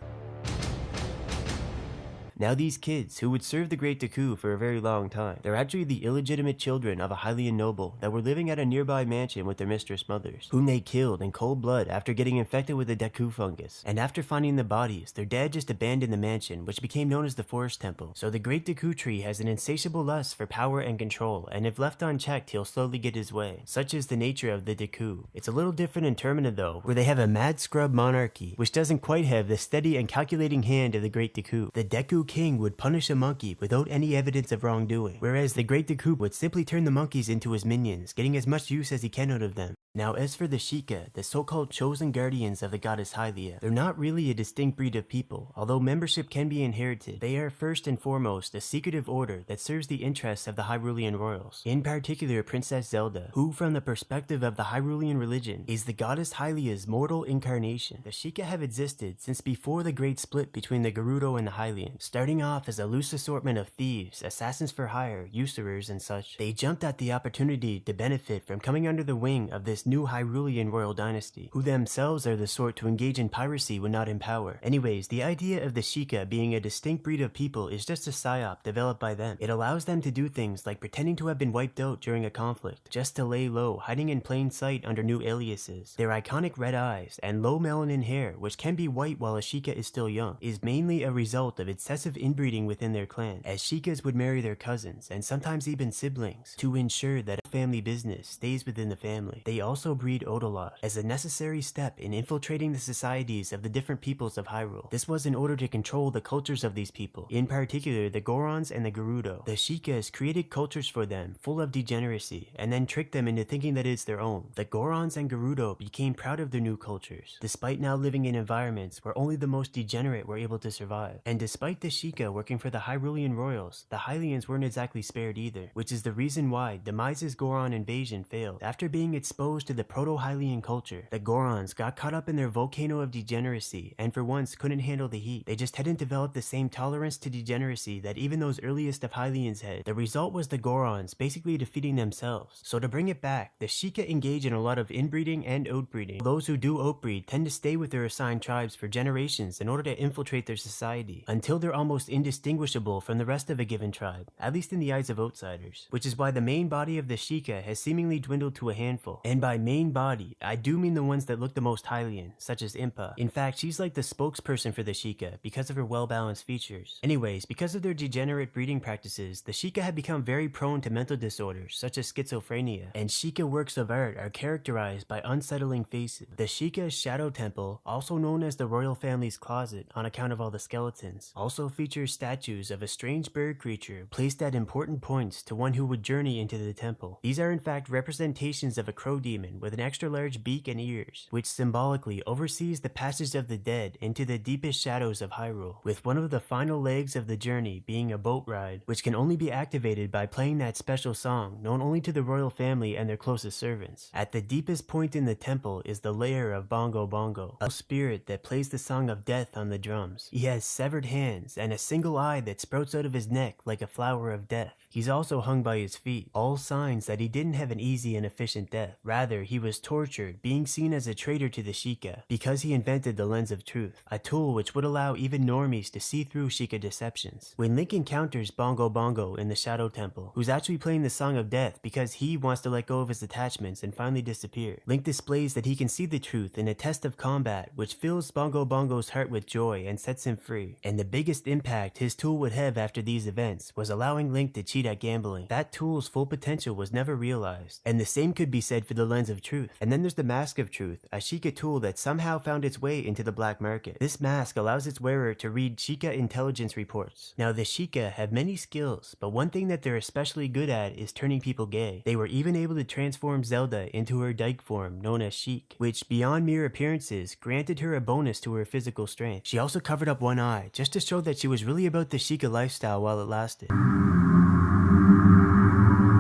now these kids, who would serve the Great Deku for a very long time, they're actually the illegitimate children of a Hylian noble that were living at a nearby mansion with their mistress mothers, whom they killed in cold blood after getting infected with the Deku fungus. And after finding the bodies, their dad just abandoned the mansion, which became known as the Forest Temple. So the Great Deku Tree has an insatiable lust for power and control, and if left unchecked, he'll slowly get his way. Such is the nature of the Deku. It's a little different in Termina though, where they have a mad scrub monarchy, which doesn't quite have the steady and calculating hand of the Great Deku. The Deku King would punish a monkey without any evidence of wrongdoing, whereas the Great Deku would simply turn the monkeys into his minions, getting as much use as he can out of them. Now as for the Sheikah, the so-called chosen guardians of the goddess Hylia, they're not really a distinct breed of people, although membership can be inherited. They are first and foremost a secretive order that serves the interests of the Hyrulean royals, in particular Princess Zelda, who from the perspective of the Hyrulean religion is the goddess Hylia's mortal incarnation. The Sheikah have existed since before the great split between the Gerudo and the Hylians, starting off as a loose assortment of thieves, assassins for hire, usurers and such. They jumped at the opportunity to benefit from coming under the wing of this new Hyrulean royal dynasty, who themselves are the sort to engage in piracy when not in power. Anyways, the idea of the Sheikah being a distinct breed of people is just a psyop developed by them. It allows them to do things like pretending to have been wiped out during a conflict, just to lay low, hiding in plain sight under new aliases. Their iconic red eyes and low melanin hair, which can be white while a Sheikah is still young, is mainly a result of excessive massive inbreeding within their clan, as Shikas would marry their cousins and sometimes even siblings to ensure that a family business stays within the family. They also breed Odolot as a necessary step in infiltrating the societies of the different peoples of Hyrule. This was in order to control the cultures of these people, in particular the Gorons and the Gerudo. The Shikas created cultures for them full of degeneracy and then tricked them into thinking that it's their own. The Gorons and Gerudo became proud of their new cultures, despite now living in environments where only the most degenerate were able to survive. And despite the Sheikah working for the Hyrulean royals, the Hylians weren't exactly spared either, which is the reason why Demise's Goron invasion failed. After being exposed to the Proto-Hylian culture, the Gorons got caught up in their volcano of degeneracy and for once couldn't handle the heat. They just hadn't developed the same tolerance to degeneracy that even those earliest of Hylians had. The result was the Gorons basically defeating themselves. So to bring it back, the Sheikah engage in a lot of inbreeding and outbreeding. Those who do outbreed tend to stay with their assigned tribes for generations in order to infiltrate their society, until they're almost indistinguishable from the rest of a given tribe, at least in the eyes of outsiders, which is why the main body of the Sheikah has seemingly dwindled to a handful. And by main body, I do mean the ones that look the most Hylian, such as Impa. In fact, she's like the spokesperson for the Sheikah because of her well-balanced features. Anyways, because of their degenerate breeding practices, the Sheikah have become very prone to mental disorders, such as schizophrenia, and Sheikah works of art are characterized by unsettling faces. The Sheikah's Shadow Temple, also known as the royal family's closet on account of all the skeletons, also features statues of a strange bird creature placed at important points to one who would journey into the temple. These are in fact representations of a crow demon with an extra large beak and ears, which symbolically oversees the passage of the dead into the deepest shadows of Hyrule, with one of the final legs of the journey being a boat ride, which can only be activated by playing that special song known only to the royal family and their closest servants. At the deepest point in the temple is the lair of Bongo Bongo, a spirit that plays the song of death on the drums. He has severed hands and a single eye that sprouts out of his neck like a flower of death. He's also hung by his feet, all signs that he didn't have an easy and efficient death. Rather, he was tortured, being seen as a traitor to the Sheikah, because he invented the Lens of Truth, a tool which would allow even normies to see through Sheikah deceptions. When Link encounters Bongo Bongo in the Shadow Temple, who's actually playing the Song of Death because he wants to let go of his attachments and finally disappear, Link displays that he can see the truth in a test of combat, which fills Bongo Bongo's heart with joy and sets him free. And the biggest impact his tool would have after these events was allowing Link to cheat at gambling. That tool's full potential was never realized, and the same could be said for the Lens of Truth. And then there's the Mask of Truth, a Sheikah tool that somehow found its way into the black market. This mask allows its wearer to read Sheikah intelligence reports. Now the Sheikah have many skills, but one thing that they're especially good at is turning people gay. They were even able to transform Zelda into her dyke form known as Sheik, which beyond mere appearances granted her a bonus to her physical strength. She also covered up one eye just to show that she was really about the Sheikah lifestyle while it lasted.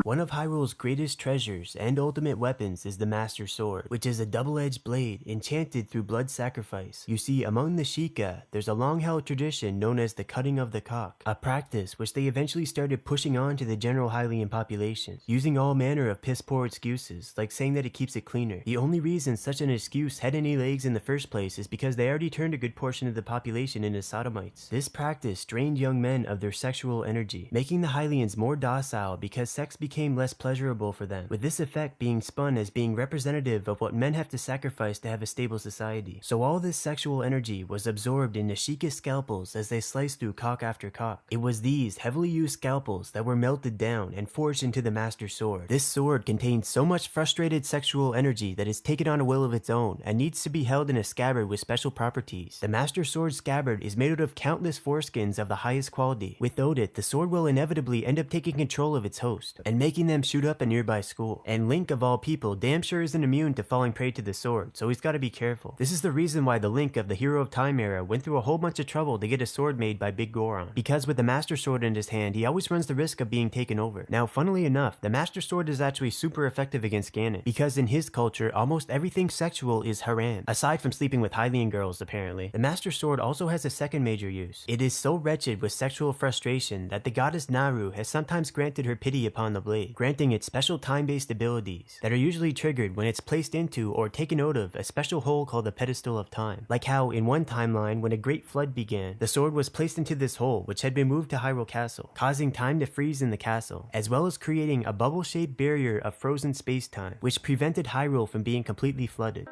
One of Hyrule's greatest treasures and ultimate weapons is the Master Sword, which is a double-edged blade enchanted through blood sacrifice. You see, among the Sheikah, there's a long-held tradition known as the cutting of the cock, a practice which they eventually started pushing on to the general Hylian population, using all manner of piss-poor excuses, like saying that it keeps it cleaner. The only reason such an excuse had any legs in the first place is because they already turned a good portion of the population into sodomites. This practice drained young men of their sexual energy, making the Hylians more docile because sex became less pleasurable for them, with this effect being spun as being representative of what men have to sacrifice to have a stable society. So all this sexual energy was absorbed into Sheikah scalpels as they sliced through cock after cock. It was these heavily used scalpels that were melted down and forged into the Master Sword. This sword contains so much frustrated sexual energy that it's taken on a will of its own and needs to be held in a scabbard with special properties. The Master Sword scabbard is made out of countless foreskins of the highest quality. Without it, the sword will inevitably end up taking control of its host and making them shoot up a nearby school. And Link, of all people, damn sure isn't immune to falling prey to the sword, so he's gotta be careful. This is the reason why the Link of the Hero of Time era went through a whole bunch of trouble to get a sword made by Big Goron, because with the Master Sword in his hand, he always runs the risk of being taken over. Now, funnily enough, the Master Sword is actually super effective against Ganon, because in his culture, almost everything sexual is haram, aside from sleeping with Hylian girls, apparently. The Master Sword also has a second major use. It is so wretched with sexual frustration that the goddess Naru has sometimes granted her pity upon the blade, granting its special time-based abilities that are usually triggered when it's placed into or taken out of a special hole called the Pedestal of Time. Like how, in one timeline, when a great flood began, the sword was placed into this hole, which had been moved to Hyrule Castle, causing time to freeze in the castle, as well as creating a bubble-shaped barrier of frozen space-time, which prevented Hyrule from being completely flooded.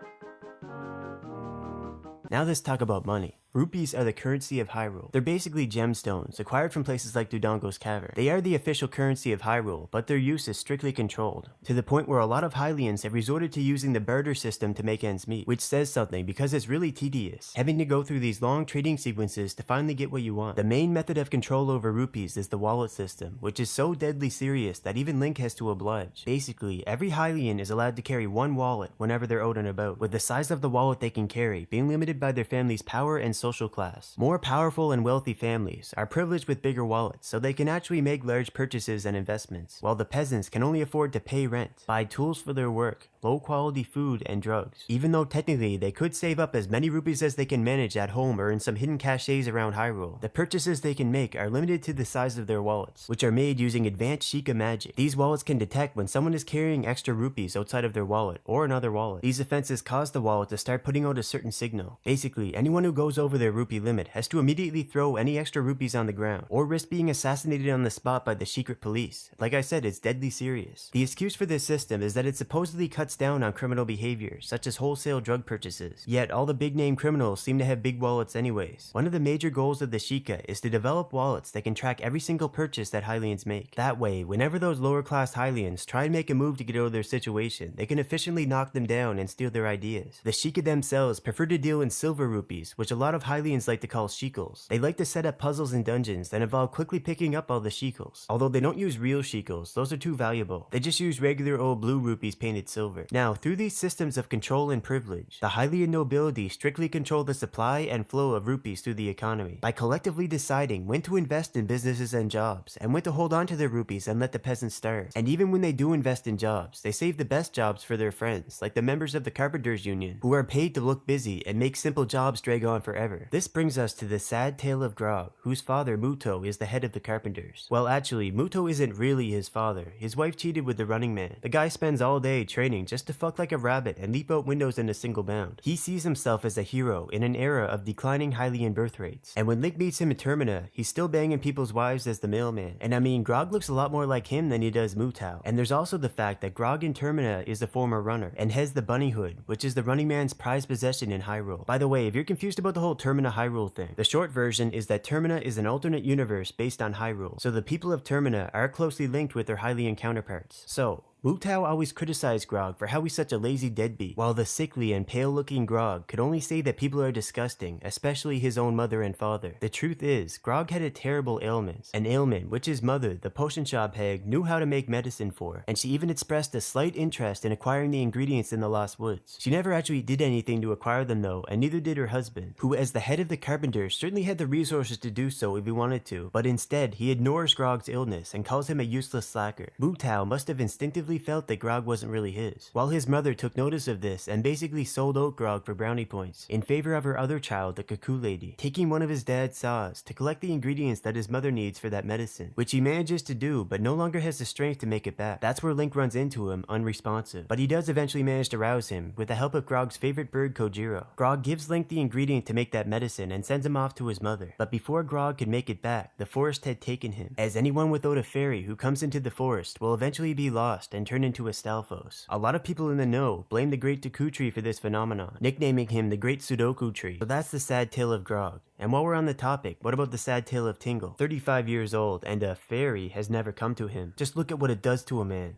Now let's talk about money. Rupees are the currency of Hyrule. They're basically gemstones, acquired from places like Dodongo's Cavern. They are the official currency of Hyrule, but their use is strictly controlled, to the point where a lot of Hylians have resorted to using the barter system to make ends meet, which says something because it's really tedious, having to go through these long trading sequences to finally get what you want. The main method of control over rupees is the wallet system, which is so deadly serious that even Link has to oblige. Basically, every Hylian is allowed to carry one wallet whenever they're out and about, with the size of the wallet they can carry being limited by their family's power and social class. More powerful and wealthy families are privileged with bigger wallets, so they can actually make large purchases and investments, while the peasants can only afford to pay rent, buy tools for their work, low quality food, and drugs. Even though technically they could save up as many rupees as they can manage at home or in some hidden caches around Hyrule, the purchases they can make are limited to the size of their wallets, which are made using advanced Sheikah magic. These wallets can detect when someone is carrying extra rupees outside of their wallet or another wallet. These offenses cause the wallet to start putting out a certain signal. Basically, anyone who goes over their rupee limit has to immediately throw any extra rupees on the ground, or risk being assassinated on the spot by the secret police. Like I said, it's deadly serious. The excuse for this system is that it supposedly cuts down on criminal behavior, such as wholesale drug purchases. Yet, all the big name criminals seem to have big wallets anyways. One of the major goals of the Sheikah is to develop wallets that can track every single purchase that Hylians make. That way, whenever those lower class Hylians try and make a move to get out of their situation, they can efficiently knock them down and steal their ideas. The Sheikah themselves prefer to deal in silver rupees, which a lot of Hylians like to call shekels. They like to set up puzzles and dungeons that involve quickly picking up all the shekels. Although they don't use real shekels, those are too valuable. They just use regular old blue rupees painted silver. Now, through these systems of control and privilege, the Hylian nobility strictly control the supply and flow of rupees through the economy by collectively deciding when to invest in businesses and jobs, and when to hold on to their rupees and let the peasants starve. And even when they do invest in jobs, they save the best jobs for their friends, like the members of the Carpenters Union, who are paid to look busy and make simple jobs drag on forever. This brings us to the sad tale of Grog, whose father, Muto, is the head of the Carpenters. Well, actually, Muto isn't really his father. His wife cheated with the running man. The guy spends all day training just to fuck like a rabbit and leap out windows in a single bound. He sees himself as a hero in an era of declining Hylian birth rates. And when Link meets him in Termina, he's still banging people's wives as the mailman. And I mean, Grog looks a lot more like him than he does Mutao. And there's also the fact that Grog in Termina is a former runner and has the bunny hood, which is the running man's prized possession in Hyrule. By the way, if you're confused about the whole Termina Hyrule thing, the short version is that Termina is an alternate universe based on Hyrule, so the people of Termina are closely linked with their Hylian counterparts. So, Mutao always criticized Grog for how he's such a lazy deadbeat, while the sickly and pale-looking Grog could only say that people are disgusting, especially his own mother and father. The truth is, Grog had a terrible ailment, an ailment which his mother, the potion shop hag, knew how to make medicine for, and she even expressed a slight interest in acquiring the ingredients in the Lost Woods. She never actually did anything to acquire them though, and neither did her husband, who as the head of the Carpenters certainly had the resources to do so if he wanted to, but instead he ignores Grog's illness and calls him a useless slacker. Mutao must have instinctively felt that Grog wasn't really his, while his mother took notice of this and basically sold out Grog for brownie points in favor of her other child, the Cuckoo Lady, taking one of his dad's saws to collect the ingredients that his mother needs for that medicine, which he manages to do but no longer has the strength to make it back. That's where Link runs into him, unresponsive, but he does eventually manage to rouse him with the help of Grog's favorite bird, Kojiro. Grog gives Link the ingredient to make that medicine and sends him off to his mother, but before Grog could make it back, the forest had taken him, as anyone without a fairy who comes into the forest will eventually be lost and turn into a Stalfos. A lot of people in the know blame the Great Deku Tree for this phenomenon, nicknaming him the Great Sudoku Tree. So that's the sad tale of Grog. And while we're on the topic, what about the sad tale of Tingle? 35 years old, and a fairy has never come to him. Just look at what it does to a man.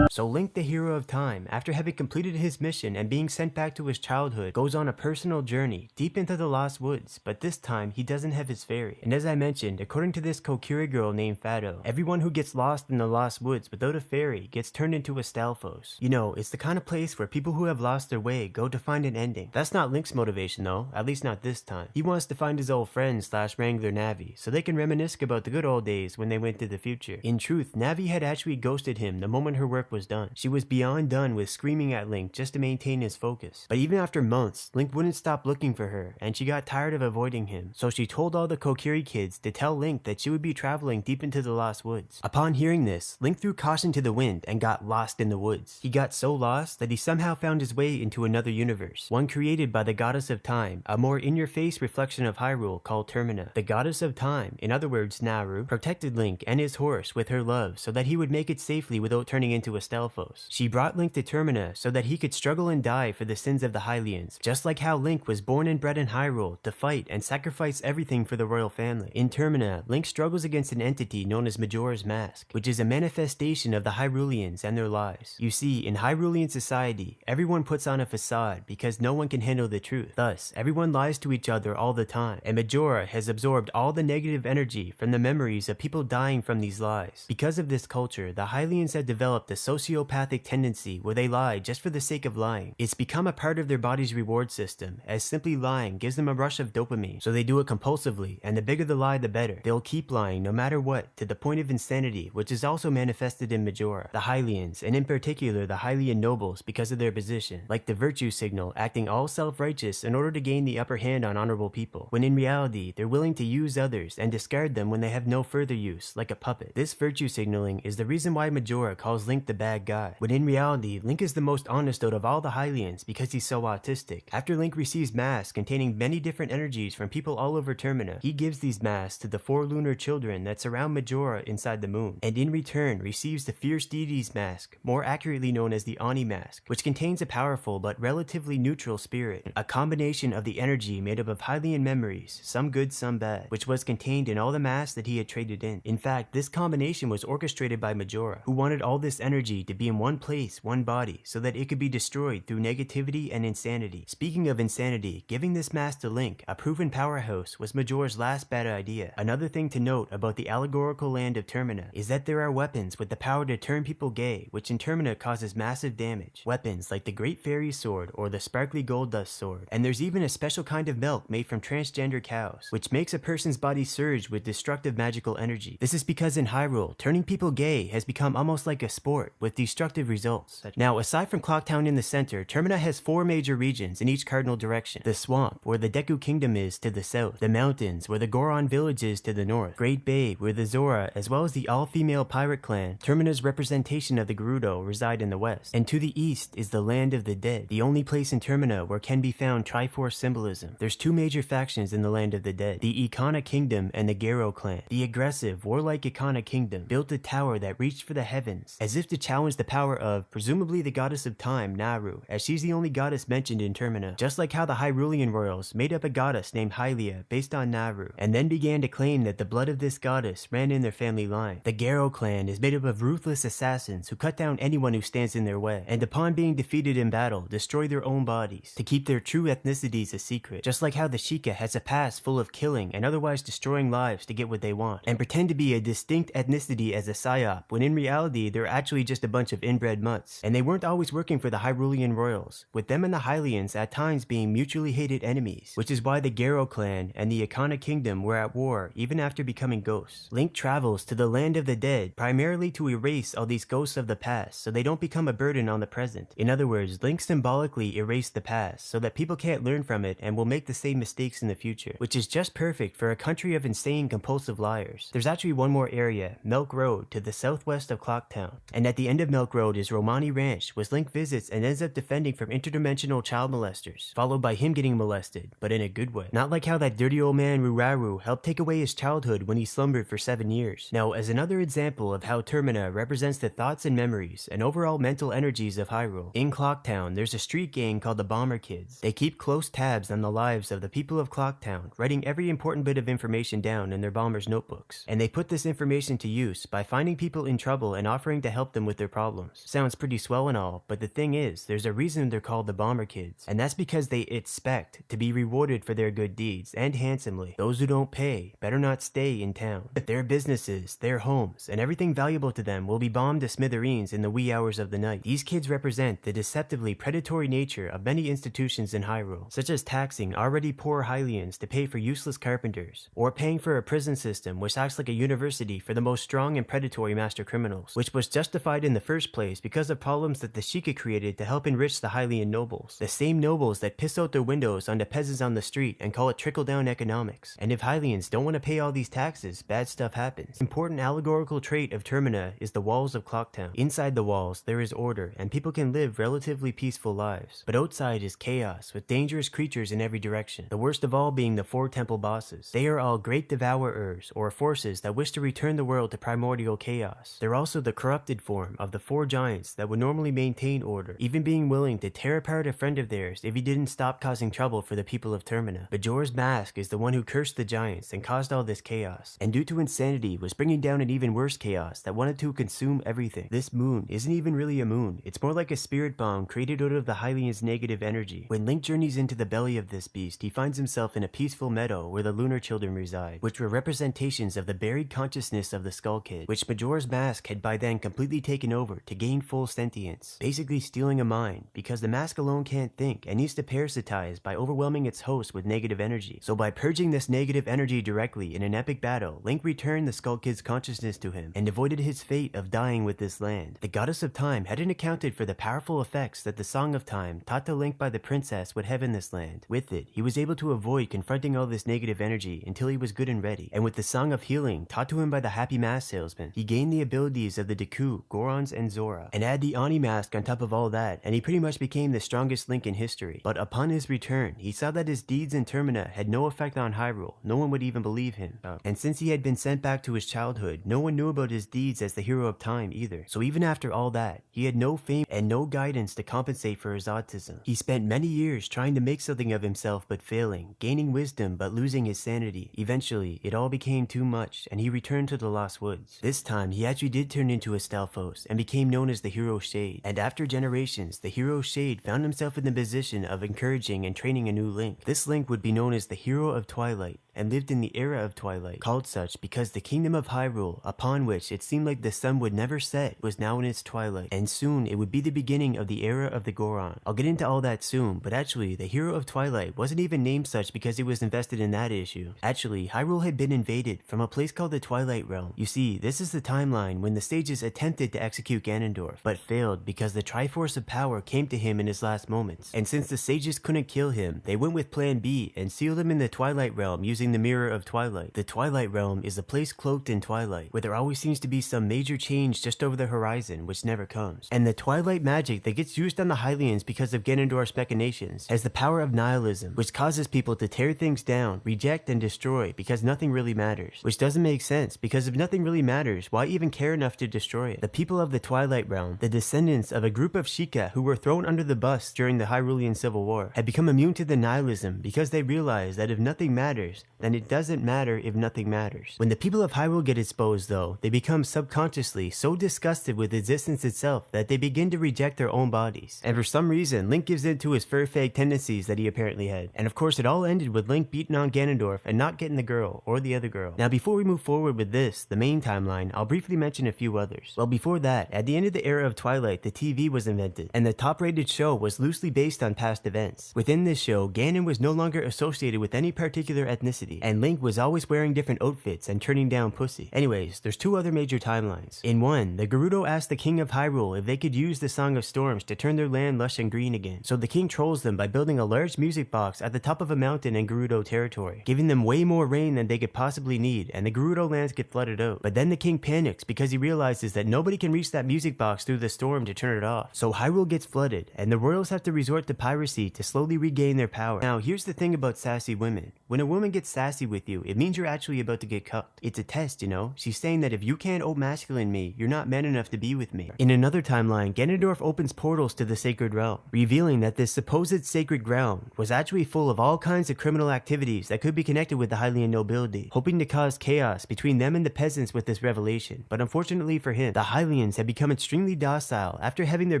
So Link, the hero of time, after having completed his mission and being sent back to his childhood, goes on a personal journey deep into the Lost Woods, but this time he doesn't have his fairy. And as I mentioned, according to this Kokiri girl named Fado, everyone who gets lost in the Lost Woods without a fairy gets turned into a Stalfos. You know, it's the kind of place where people who have lost their way go to find an ending. That's not Link's motivation though, at least not this time. He wants to find his old friend / wrangler Navi, so they can reminisce about the good old days when they went to the future. In truth, Navi had actually ghosted him the moment her work was done. She was beyond done with screaming at Link just to maintain his focus. But even after months, Link wouldn't stop looking for her, and she got tired of avoiding him, so she told all the Kokiri kids to tell Link that she would be traveling deep into the Lost Woods. Upon hearing this, Link threw caution to the wind and got lost in the woods. He got so lost that he somehow found his way into another universe, one created by the Goddess of Time, a more in-your-face reflection of Hyrule called Termina. The Goddess of Time, in other words Naru, protected Link and his horse with her love so that he would make it safely without turning into a Stelphos. She brought Link to Termina so that he could struggle and die for the sins of the Hylians, just like how Link was born and bred in Hyrule to fight and sacrifice everything for the royal family. In Termina, Link struggles against an entity known as Majora's Mask, which is a manifestation of the Hyruleans and their lies. You see, in Hyrulean society, everyone puts on a facade because no one can handle the truth. Thus, everyone lies to each other all the time, and Majora has absorbed all the negative energy from the memories of people dying from these lies. Because of this culture, the Hylians have developed a sociopathic tendency where they lie just for the sake of lying. It's become a part of their body's reward system, as simply lying gives them a rush of dopamine, so they do it compulsively, and the bigger the lie the better. They'll keep lying no matter what, to the point of insanity, which is also manifested in Majora. The Hylians, and in particular the Hylian nobles because of their position, like the virtue signal, acting all self-righteous in order to gain the upper hand on honorable people, when in reality they're willing to use others and discard them when they have no further use, like a puppet. This virtue signaling is the reason why Majora calls Link the bad guy, when in reality Link is the most honest out of all the Hylians because he's so autistic. After Link receives masks containing many different energies from people all over Termina, he gives these masks to the 4 lunar children that surround Majora inside the moon, and in return receives the Fierce Deity's mask, more accurately known as the Ani mask, which contains a powerful but relatively neutral spirit, a combination of the energy made up of Hylian memories, some good, some bad, which was contained in all the masks that he had traded in. In fact, this combination was orchestrated by Majora, who wanted all this energy to be in one place, one body, so that it could be destroyed through negativity and insanity. Speaking of insanity, giving this mask to Link, a proven powerhouse, was Majora's last bad idea. Another thing to note about the allegorical land of Termina is that there are weapons with the power to turn people gay, which in Termina causes massive damage. Weapons like the Great Fairy Sword or the Sparkly Gold Dust Sword. And there's even a special kind of milk made from transgender cows, which makes a person's body surge with destructive magical energy. This is because in Hyrule, turning people gay has become almost like a sport, with destructive results. Now, aside from Clocktown in the center, Termina has 4 major regions in each cardinal direction. The swamp, where the Deku Kingdom is, to the south. The mountains, where the Goron village is, to the north. Great Bay, where the Zora, as well as the all-female pirate clan, Termina's representation of the Gerudo, reside in the west. And to the east is the Land of the Dead, the only place in Termina where can be found Triforce symbolism. There's 2 major factions in the Land of the Dead, the Ikana Kingdom and the Garo clan. The aggressive, warlike Ikana Kingdom built a tower that reached for the heavens, as if to challenge the power of, presumably the goddess of time, Naru, as she's the only goddess mentioned in Termina, just like how the Hyrulean royals made up a goddess named Hylia based on Naru, and then began to claim that the blood of this goddess ran in their family line. The Garo clan is made up of ruthless assassins who cut down anyone who stands in their way, and upon being defeated in battle, destroy their own bodies, to keep their true ethnicities a secret, just like how the Sheikah has a past full of killing and otherwise destroying lives to get what they want, and pretend to be a distinct ethnicity as a psyop, when in reality they're actually just a bunch of inbred mutts, and they weren't always working for the Hyrulean royals, with them and the Hylians at times being mutually hated enemies, which is why the Garo clan and the Ikana Kingdom were at war even after becoming ghosts. Link travels to the Land of the Dead primarily to erase all these ghosts of the past so they don't become a burden on the present. In other words, Link symbolically erased the past so that people can't learn from it and will make the same mistakes in the future, which is just perfect for a country of insane compulsive liars. There's actually one more area, Milk Road, to the southwest of Clocktown, and at the end of Milk Road is Romani Ranch, which Link visits and ends up defending from interdimensional child molesters, followed by him getting molested, but in a good way. Not like how that dirty old man Ruraru helped take away his childhood when he slumbered for 7 years. Now, as another example of how Termina represents the thoughts and memories and overall mental energies of Hyrule, in Clocktown there's a street gang called the Bomber Kids. They keep close tabs on the lives of the people of Clocktown, writing every important bit of information down in their bombers' notebooks, and they put this information to use by finding people in trouble and offering to help them with their problems. Sounds pretty swell and all, but the thing is, there's a reason they're called the Bomber Kids, and that's because they expect to be rewarded for their good deeds, and handsomely. Those who don't pay better not stay in town. Their businesses, their homes, and everything valuable to them will be bombed to smithereens in the wee hours of the night. These kids represent the deceptively predatory nature of many institutions in Hyrule, such as taxing already poor Hylians to pay for useless carpenters, or paying for a prison system which acts like a university for the most strong and predatory master criminals, which was justified in the first place because of problems that the Sheikah created to help enrich the Hylian nobles, the same nobles that piss out their windows on the peasants on the street and call it trickle-down economics. And if Hylians don't want to pay all these taxes, bad stuff happens. Important allegorical trait of Termina is the walls of Clocktown. Inside the walls, there is order, and people can live relatively peaceful lives. But outside is chaos, with dangerous creatures in every direction, the worst of all being the 4 temple bosses. They are all great devourers, or forces that wish to return the world to primordial chaos. They're also the corrupted form of the 4 giants that would normally maintain order, even being willing to tear apart a friend of theirs if he didn't stop causing trouble for the people of Termina. Majora's Mask is the one who cursed the giants and caused all this chaos, and due to insanity was bringing down an even worse chaos that wanted to consume everything. This moon isn't even really a moon, it's more like a spirit bomb created out of the Hylian's negative energy. When Link journeys into the belly of this beast, he finds himself in a peaceful meadow where the lunar children reside, which were representations of the buried consciousness of the Skull Kid, which Majora's Mask had by then completely taken over to gain full sentience, basically stealing a mind, because the mask alone can't think and needs to parasitize by overwhelming its host with negative energy. So by purging this negative energy directly in an epic battle, Link returned the Skull Kid's consciousness to him and avoided his fate of dying with this land. The Goddess of Time hadn't accounted for the powerful effects that the Song of Time taught to Link by the princess would have in this land. With it, he was able to avoid confronting all this negative energy until he was good and ready, and with the Song of Healing taught to him by the Happy Mask Salesman, he gained the abilities of the Deku, Gorons, and Zora, and add the Oni Mask on top of all that, and he pretty much became the strongest Link in history. But upon his return, he saw that his deeds in Termina had no effect on Hyrule. No one would even believe him. And since he had been sent back to his childhood, no one knew about his deeds as the hero of time either. So even after all that, he had no fame and no guidance to compensate for his autism. He spent many years trying to make something of himself but failing, gaining wisdom but losing his sanity. Eventually, it all became too much and he returned to the Lost Woods. This time, he actually did turn into a Stalfos and became known as the Hero Shade. And after generations, the Hero Shade found himself in the position of encouraging and training a new Link. This Link would be known as the Hero of Twilight, and lived in the era of Twilight, called such because the kingdom of Hyrule, upon which it seemed like the sun would never set, was now in its twilight, and soon it would be the beginning of the era of the Goron. I'll get into all that soon, but actually, the Hero of Twilight wasn't even named such because he was invested in that issue. Actually, Hyrule had been invaded from a place called the Twilight Realm. You see, this is the timeline when the sages attempted to execute Ganondorf, but failed because the Triforce of Power came to him in his last moments. And since the sages couldn't kill him, they went with Plan B and sealed him in the Twilight Realm using the Mirror of Twilight. The Twilight Realm is a place cloaked in twilight, where there always seems to be some major change just over the horizon, which never comes. And the twilight magic that gets used on the Hylians because of Ganondorf's machinations has the power of nihilism, which causes people to tear things down, reject, and destroy because nothing really matters. Which doesn't make sense, because if nothing really matters, why even care enough to destroy it? The people of the Twilight Realm, the descendants of a group of Sheikah who were thrown under the bus during the Hyrulean Civil War, had become immune to the nihilism because they realized that if nothing matters, then it doesn't matter if nothing matters. When the people of Hyrule get exposed though, they become subconsciously so disgusted with existence itself that they begin to reject their own bodies. And for some reason, Link gives in to his fur-fag tendencies that he apparently had. And of course it all ended with Link beating on Ganondorf and not getting the girl, or the other girl. Now before we move forward with this, the main timeline, I'll briefly mention a few others. Well, before that, at the end of the era of Twilight, the TV was invented, and the top-rated show was loosely based on past events. Within this show, Ganon was no longer associated with any particular ethnicity, and Link was always wearing different outfits and turning down pussy. Anyways, there's two other major timelines. In one, the Gerudo asked the king of Hyrule if they could use the Song of Storms to turn their land lush and green again. So the king trolls them by building a large music box at the top of a mountain in Gerudo territory, giving them way more rain than they could possibly need, and the Gerudo lands get flooded out. But then the king panics because he realizes that nobody can reach that music box through the storm to turn it off. So Hyrule gets flooded, and the royals have to resort to piracy to slowly regain their power. Now, here's the thing about sassy women. When a woman gets sassy with you, it means you're actually about to get cucked. It's a test, you know? She's saying that if you can't out-masculine me, you're not man enough to be with me. In another timeline, Ganondorf opens portals to the Sacred Realm, revealing that this supposed sacred ground was actually full of all kinds of criminal activities that could be connected with the Hylian nobility, hoping to cause chaos between them and the peasants with this revelation. But unfortunately for him, the Hylians had become extremely docile after having their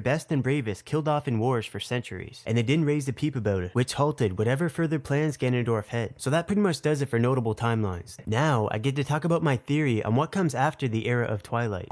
best and bravest killed off in wars for centuries, and they didn't raise a peep about it, which halted whatever further plans Ganondorf had. So that pretty much does it for notable timelines. Now, I get to talk about my theory on what comes after the era of Twilight.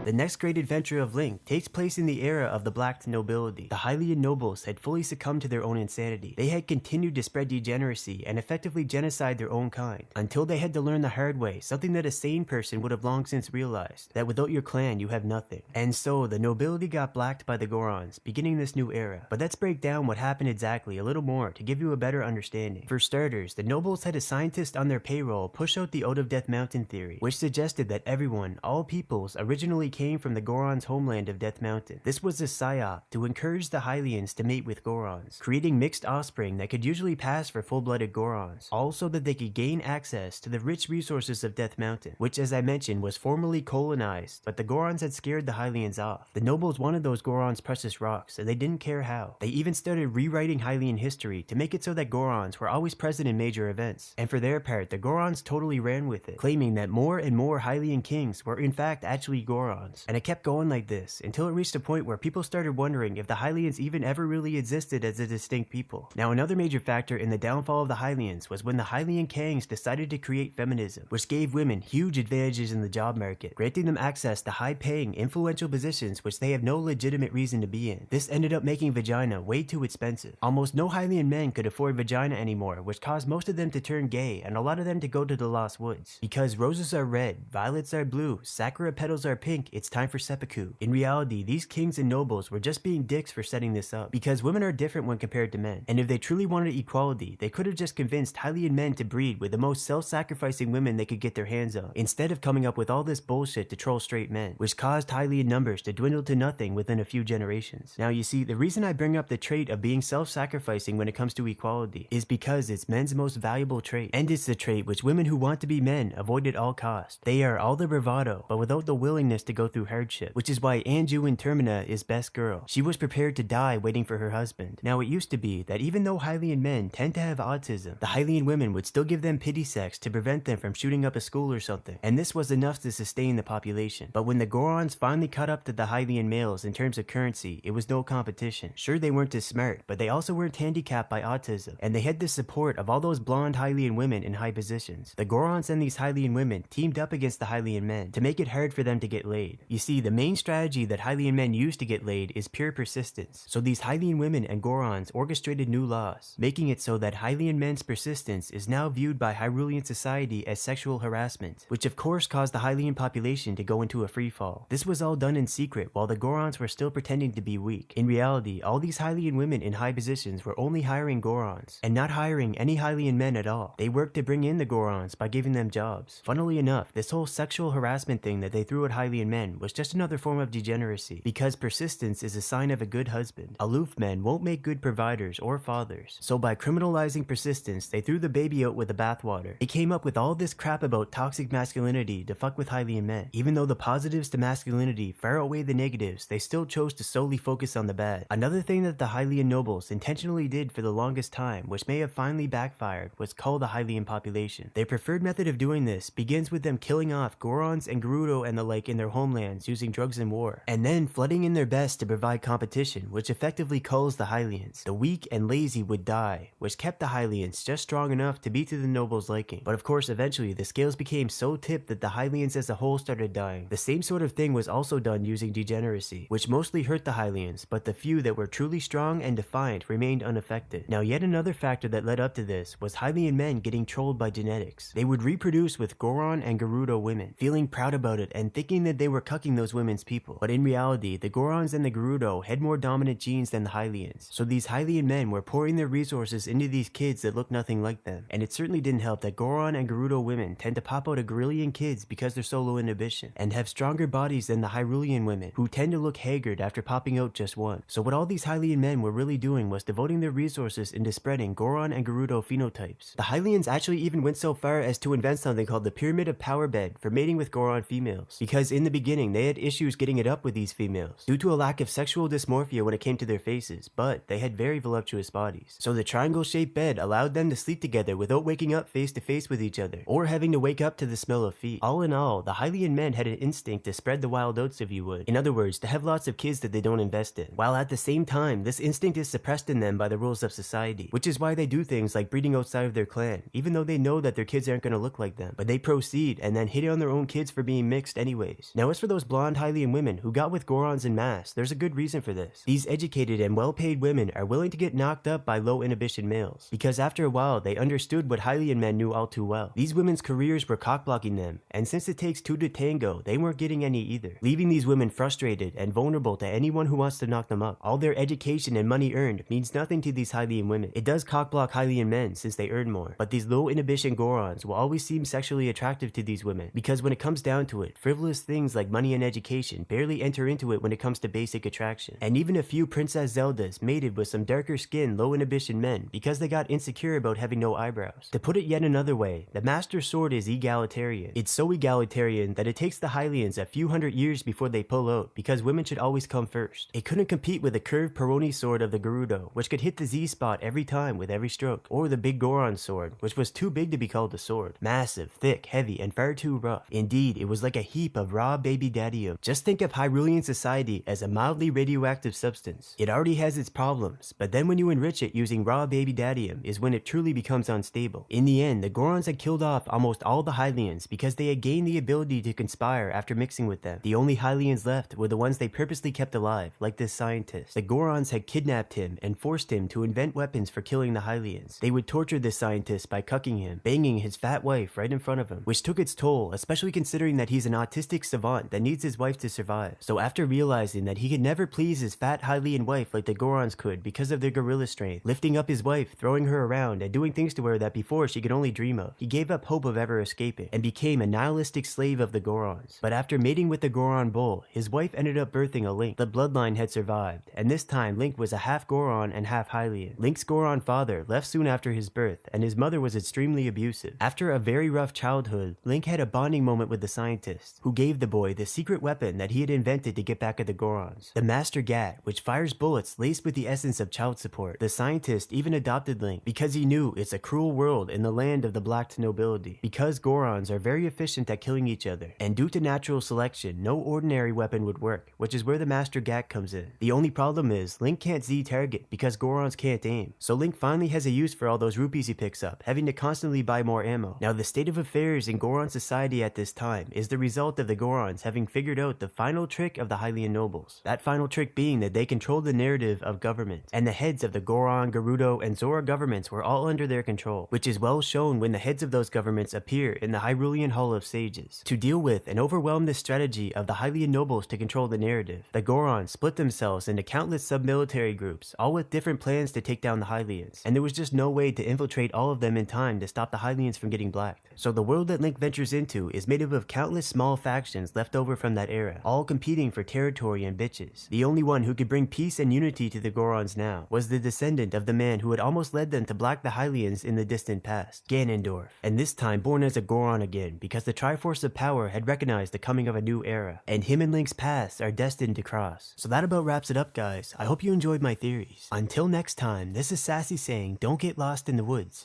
The next great adventure of Link takes place in the era of the Black nobility. The Hylian nobles had fully succumbed to their own insanity. They had continued to spread degeneracy and effectively genocide their own kind, until they had to learn the hard way, something that a sane person would have long since realized, that without your clan you have nothing. And so the nobility got blacked by the Gorons, beginning this new era. But let's break down what happened exactly a little more to give you a better understanding. For starters, the nobles had a scientist on their payroll push out the out-of-death mountain theory, which suggested that everyone, all peoples, originally came from the Gorons' homeland of Death Mountain. This was a psyop to encourage the Hylians to mate with Gorons, creating mixed offspring that could usually pass for full-blooded Gorons, all so that they could gain access to the rich resources of Death Mountain, which as I mentioned was formerly colonized, but the Gorons had scared the Hylians off. The nobles wanted those Gorons' precious rocks, and they didn't care how. They even started rewriting Hylian history to make it so that Gorons were always present in major events, and for their part, the Gorons totally ran with it, claiming that more and more Hylian kings were in fact actually Gorons. And it kept going like this, until it reached a point where people started wondering if the Hylians even ever really existed as a distinct people. Now another major factor in the downfall of the Hylians was when the Hylian kings decided to create feminism, which gave women huge advantages in the job market, granting them access to high-paying, influential positions which they have no legitimate reason to be in. This ended up making vagina way too expensive. Almost no Hylian men could afford vagina anymore, which caused most of them to turn gay and a lot of them to go to the Lost Woods. Because roses are red, violets are blue, sakura petals are pink, it's time for seppuku. In reality, these kings and nobles were just being dicks for setting this up, because women are different when compared to men, and if they truly wanted equality, they could have just convinced Hylian men to breed with the most self-sacrificing women they could get their hands on, instead of coming up with all this bullshit to troll straight men, which caused Hylian numbers to dwindle to nothing within a few generations. Now you see, the reason I bring up the trait of being self-sacrificing when it comes to equality is because it's men's most valuable trait, and it's the trait which women who want to be men avoid at all costs. They are all the bravado, but without the willingness to go through hardship, which is why Anju in Termina is best girl. She was prepared to die waiting for her husband. Now it used to be that even though Hylian men tend to have autism, the Hylian women would still give them pity sex to prevent them from shooting up a school or something, and this was enough to sustain the population. But when the Gorons finally caught up to the Hylian males in terms of currency, it was no competition. Sure, they weren't as smart, but they also weren't handicapped by autism, and they had the support of all those blonde Hylian women in high positions. The Gorons and these Hylian women teamed up against the Hylian men to make it hard for them to get laid. You see, the main strategy that Hylian men use to get laid is pure persistence. So these Hylian women and Gorons orchestrated new laws, making it so that Hylian men's persistence is now viewed by Hyrulean society as sexual harassment, which of course caused the Hylian population to go into a freefall. This was all done in secret while the Gorons were still pretending to be weak. In reality, all these Hylian women in high positions were only hiring Gorons, and not hiring any Hylian men at all. They worked to bring in the Gorons by giving them jobs. Funnily enough, this whole sexual harassment thing that they threw at Hylian men was just another form of degeneracy, because persistence is a sign of a good husband. Aloof men won't make good providers or fathers. So by criminalizing persistence, they threw the baby out with the bathwater. They came up with all this crap about toxic masculinity to fuck with Hylian men. Even though the positives to masculinity far outweigh the negatives, they still chose to solely focus on the bad. Another thing that the Hylian nobles intentionally did for the longest time, which may have finally backfired, was cull the Hylian population. Their preferred method of doing this begins with them killing off Gorons and Gerudo and the like in their homelands using drugs and war, and then flooding in their best to provide competition, which effectively culls the Hylians. The weak and lazy would die, which kept the Hylians just strong enough to be to the nobles' liking. But of course, eventually the scales became so tipped that the Hylians as a whole started dying. The same sort of thing was also done using degeneracy, which mostly hurt the Hylians, but the few that were truly strong and defiant remained unaffected. Now yet another factor that led up to this was Hylian men getting trolled by genetics. They would reproduce with Goron and Gerudo women, feeling proud about it and thinking that they were cucking those women's people. But in reality, the Gorons and the Gerudo had more dominant genes than the Hylians, so these Hylian men were pouring their resources into these kids that looked nothing like them. And it certainly didn't help that Goron and Gerudo women tend to pop out Agrillian kids because they're so low inhibition, and have stronger bodies than the Hyrulean women, who tend to look haggard after popping out just one. So what all these Hylian men were really doing was devoting their resources into spreading Goron and Gerudo phenotypes. The Hylians actually even went so far as to invent something called the Pyramid of Power Bed for mating with Goron females, because in the beginning they had issues getting it up with these females due to a lack of sexual dysmorphia when it came to their faces, but they had very voluptuous bodies. So the triangle-shaped bed allowed them to sleep together without waking up face to face with each other, or having to wake up to the smell of feet. All in all, the Hylian men had an instinct to spread the wild oats, if you would. In other words, to have lots of kids that they don't invest in. While at the same time, this instinct is suppressed in them by the rules of society, which is why they do things like breeding outside of their clan, even though they know that their kids aren't going to look like them. But they proceed and then hit on their own kids for being mixed anyways. Now as for those blonde Hylian women who got with Gorons en masse, there's a good reason for this. These educated and well-paid women are willing to get knocked up by low inhibition males, because after a while they understood what Hylian men knew all too well. These women's careers were cock-blocking them, and since it takes two to tango, they weren't getting any either, leaving these women frustrated and vulnerable to anyone who wants to knock them up. All their education and money earned means nothing to these Hylian women. It does cock-block Hylian men since they earn more, but these low inhibition Gorons will always seem sexually attractive to these women, because when it comes down to it, frivolous things like like money and education barely enter into it when it comes to basic attraction. And even a few Princess Zeldas mated with some darker skinned, low inhibition men because they got insecure about having no eyebrows. To put it yet another way, the Master Sword is egalitarian. It's so egalitarian that it takes the Hylians a few hundred years before they pull out because women should always come first. It couldn't compete with the curved Peroni sword of the Gerudo, which could hit the Z spot every time with every stroke, or the big Goron sword, which was too big to be called a sword. Massive, thick, heavy, and far too rough. Indeed, it was like a heap of raw baby daddy-o. Just think of Hyrulean society as a mildly radioactive substance. It already has its problems, but then when you enrich it using raw baby daddy-o is when it truly becomes unstable. In the end, the Gorons had killed off almost all the Hylians because they had gained the ability to conspire after mixing with them. The only Hylians left were the ones they purposely kept alive, like this scientist. The Gorons had kidnapped him and forced him to invent weapons for killing the Hylians. They would torture this scientist by cucking him, banging his fat wife right in front of him, which took its toll, especially considering that he's an autistic savant that needs his wife to survive. So after realizing that he could never please his fat Hylian wife like the Gorons could because of their gorilla strength, lifting up his wife, throwing her around, and doing things to her that before she could only dream of, he gave up hope of ever escaping, and became a nihilistic slave of the Gorons. But after mating with the Goron bull, his wife ended up birthing a Link. The bloodline had survived, and this time Link was a half Goron and half Hylian. Link's Goron father left soon after his birth, and his mother was extremely abusive. After a very rough childhood, Link had a bonding moment with the scientist, who gave the boy the secret weapon that he had invented to get back at the Gorons, the Master Gat, which fires bullets laced with the essence of child support. The scientist even adopted Link because he knew it's a cruel world in the land of the black nobility, because Gorons are very efficient at killing each other, and due to natural selection, no ordinary weapon would work, which is where the Master Gat comes in. The only problem is, Link can't Z-target because Gorons can't aim, so Link finally has a use for all those rupees he picks up, having to constantly buy more ammo. Now the state of affairs in Goron society at this time is the result of the Gorons having figured out the final trick of the Hylian nobles. That final trick being that they controlled the narrative of government, and the heads of the Goron, Gerudo, and Zora governments were all under their control, which is well shown when the heads of those governments appear in the Hyrulean Hall of Sages. To deal with and overwhelm this strategy of the Hylian nobles to control the narrative, the Gorons split themselves into countless sub-military groups, all with different plans to take down the Hylians, and there was just no way to infiltrate all of them in time to stop the Hylians from getting blacked. So the world that Link ventures into is made up of countless small factions left over from that era, all competing for territory and bitches. The only one who could bring peace and unity to the Gorons now was the descendant of the man who had almost led them to black the Hylians in the distant past, Ganondorf, and this time born as a Goron again because the Triforce of Power had recognized the coming of a new era, and him and Link's paths are destined to cross. So that about wraps it up, guys. I hope you enjoyed my theories. Until next time, this is Sassy saying, don't get lost in the woods.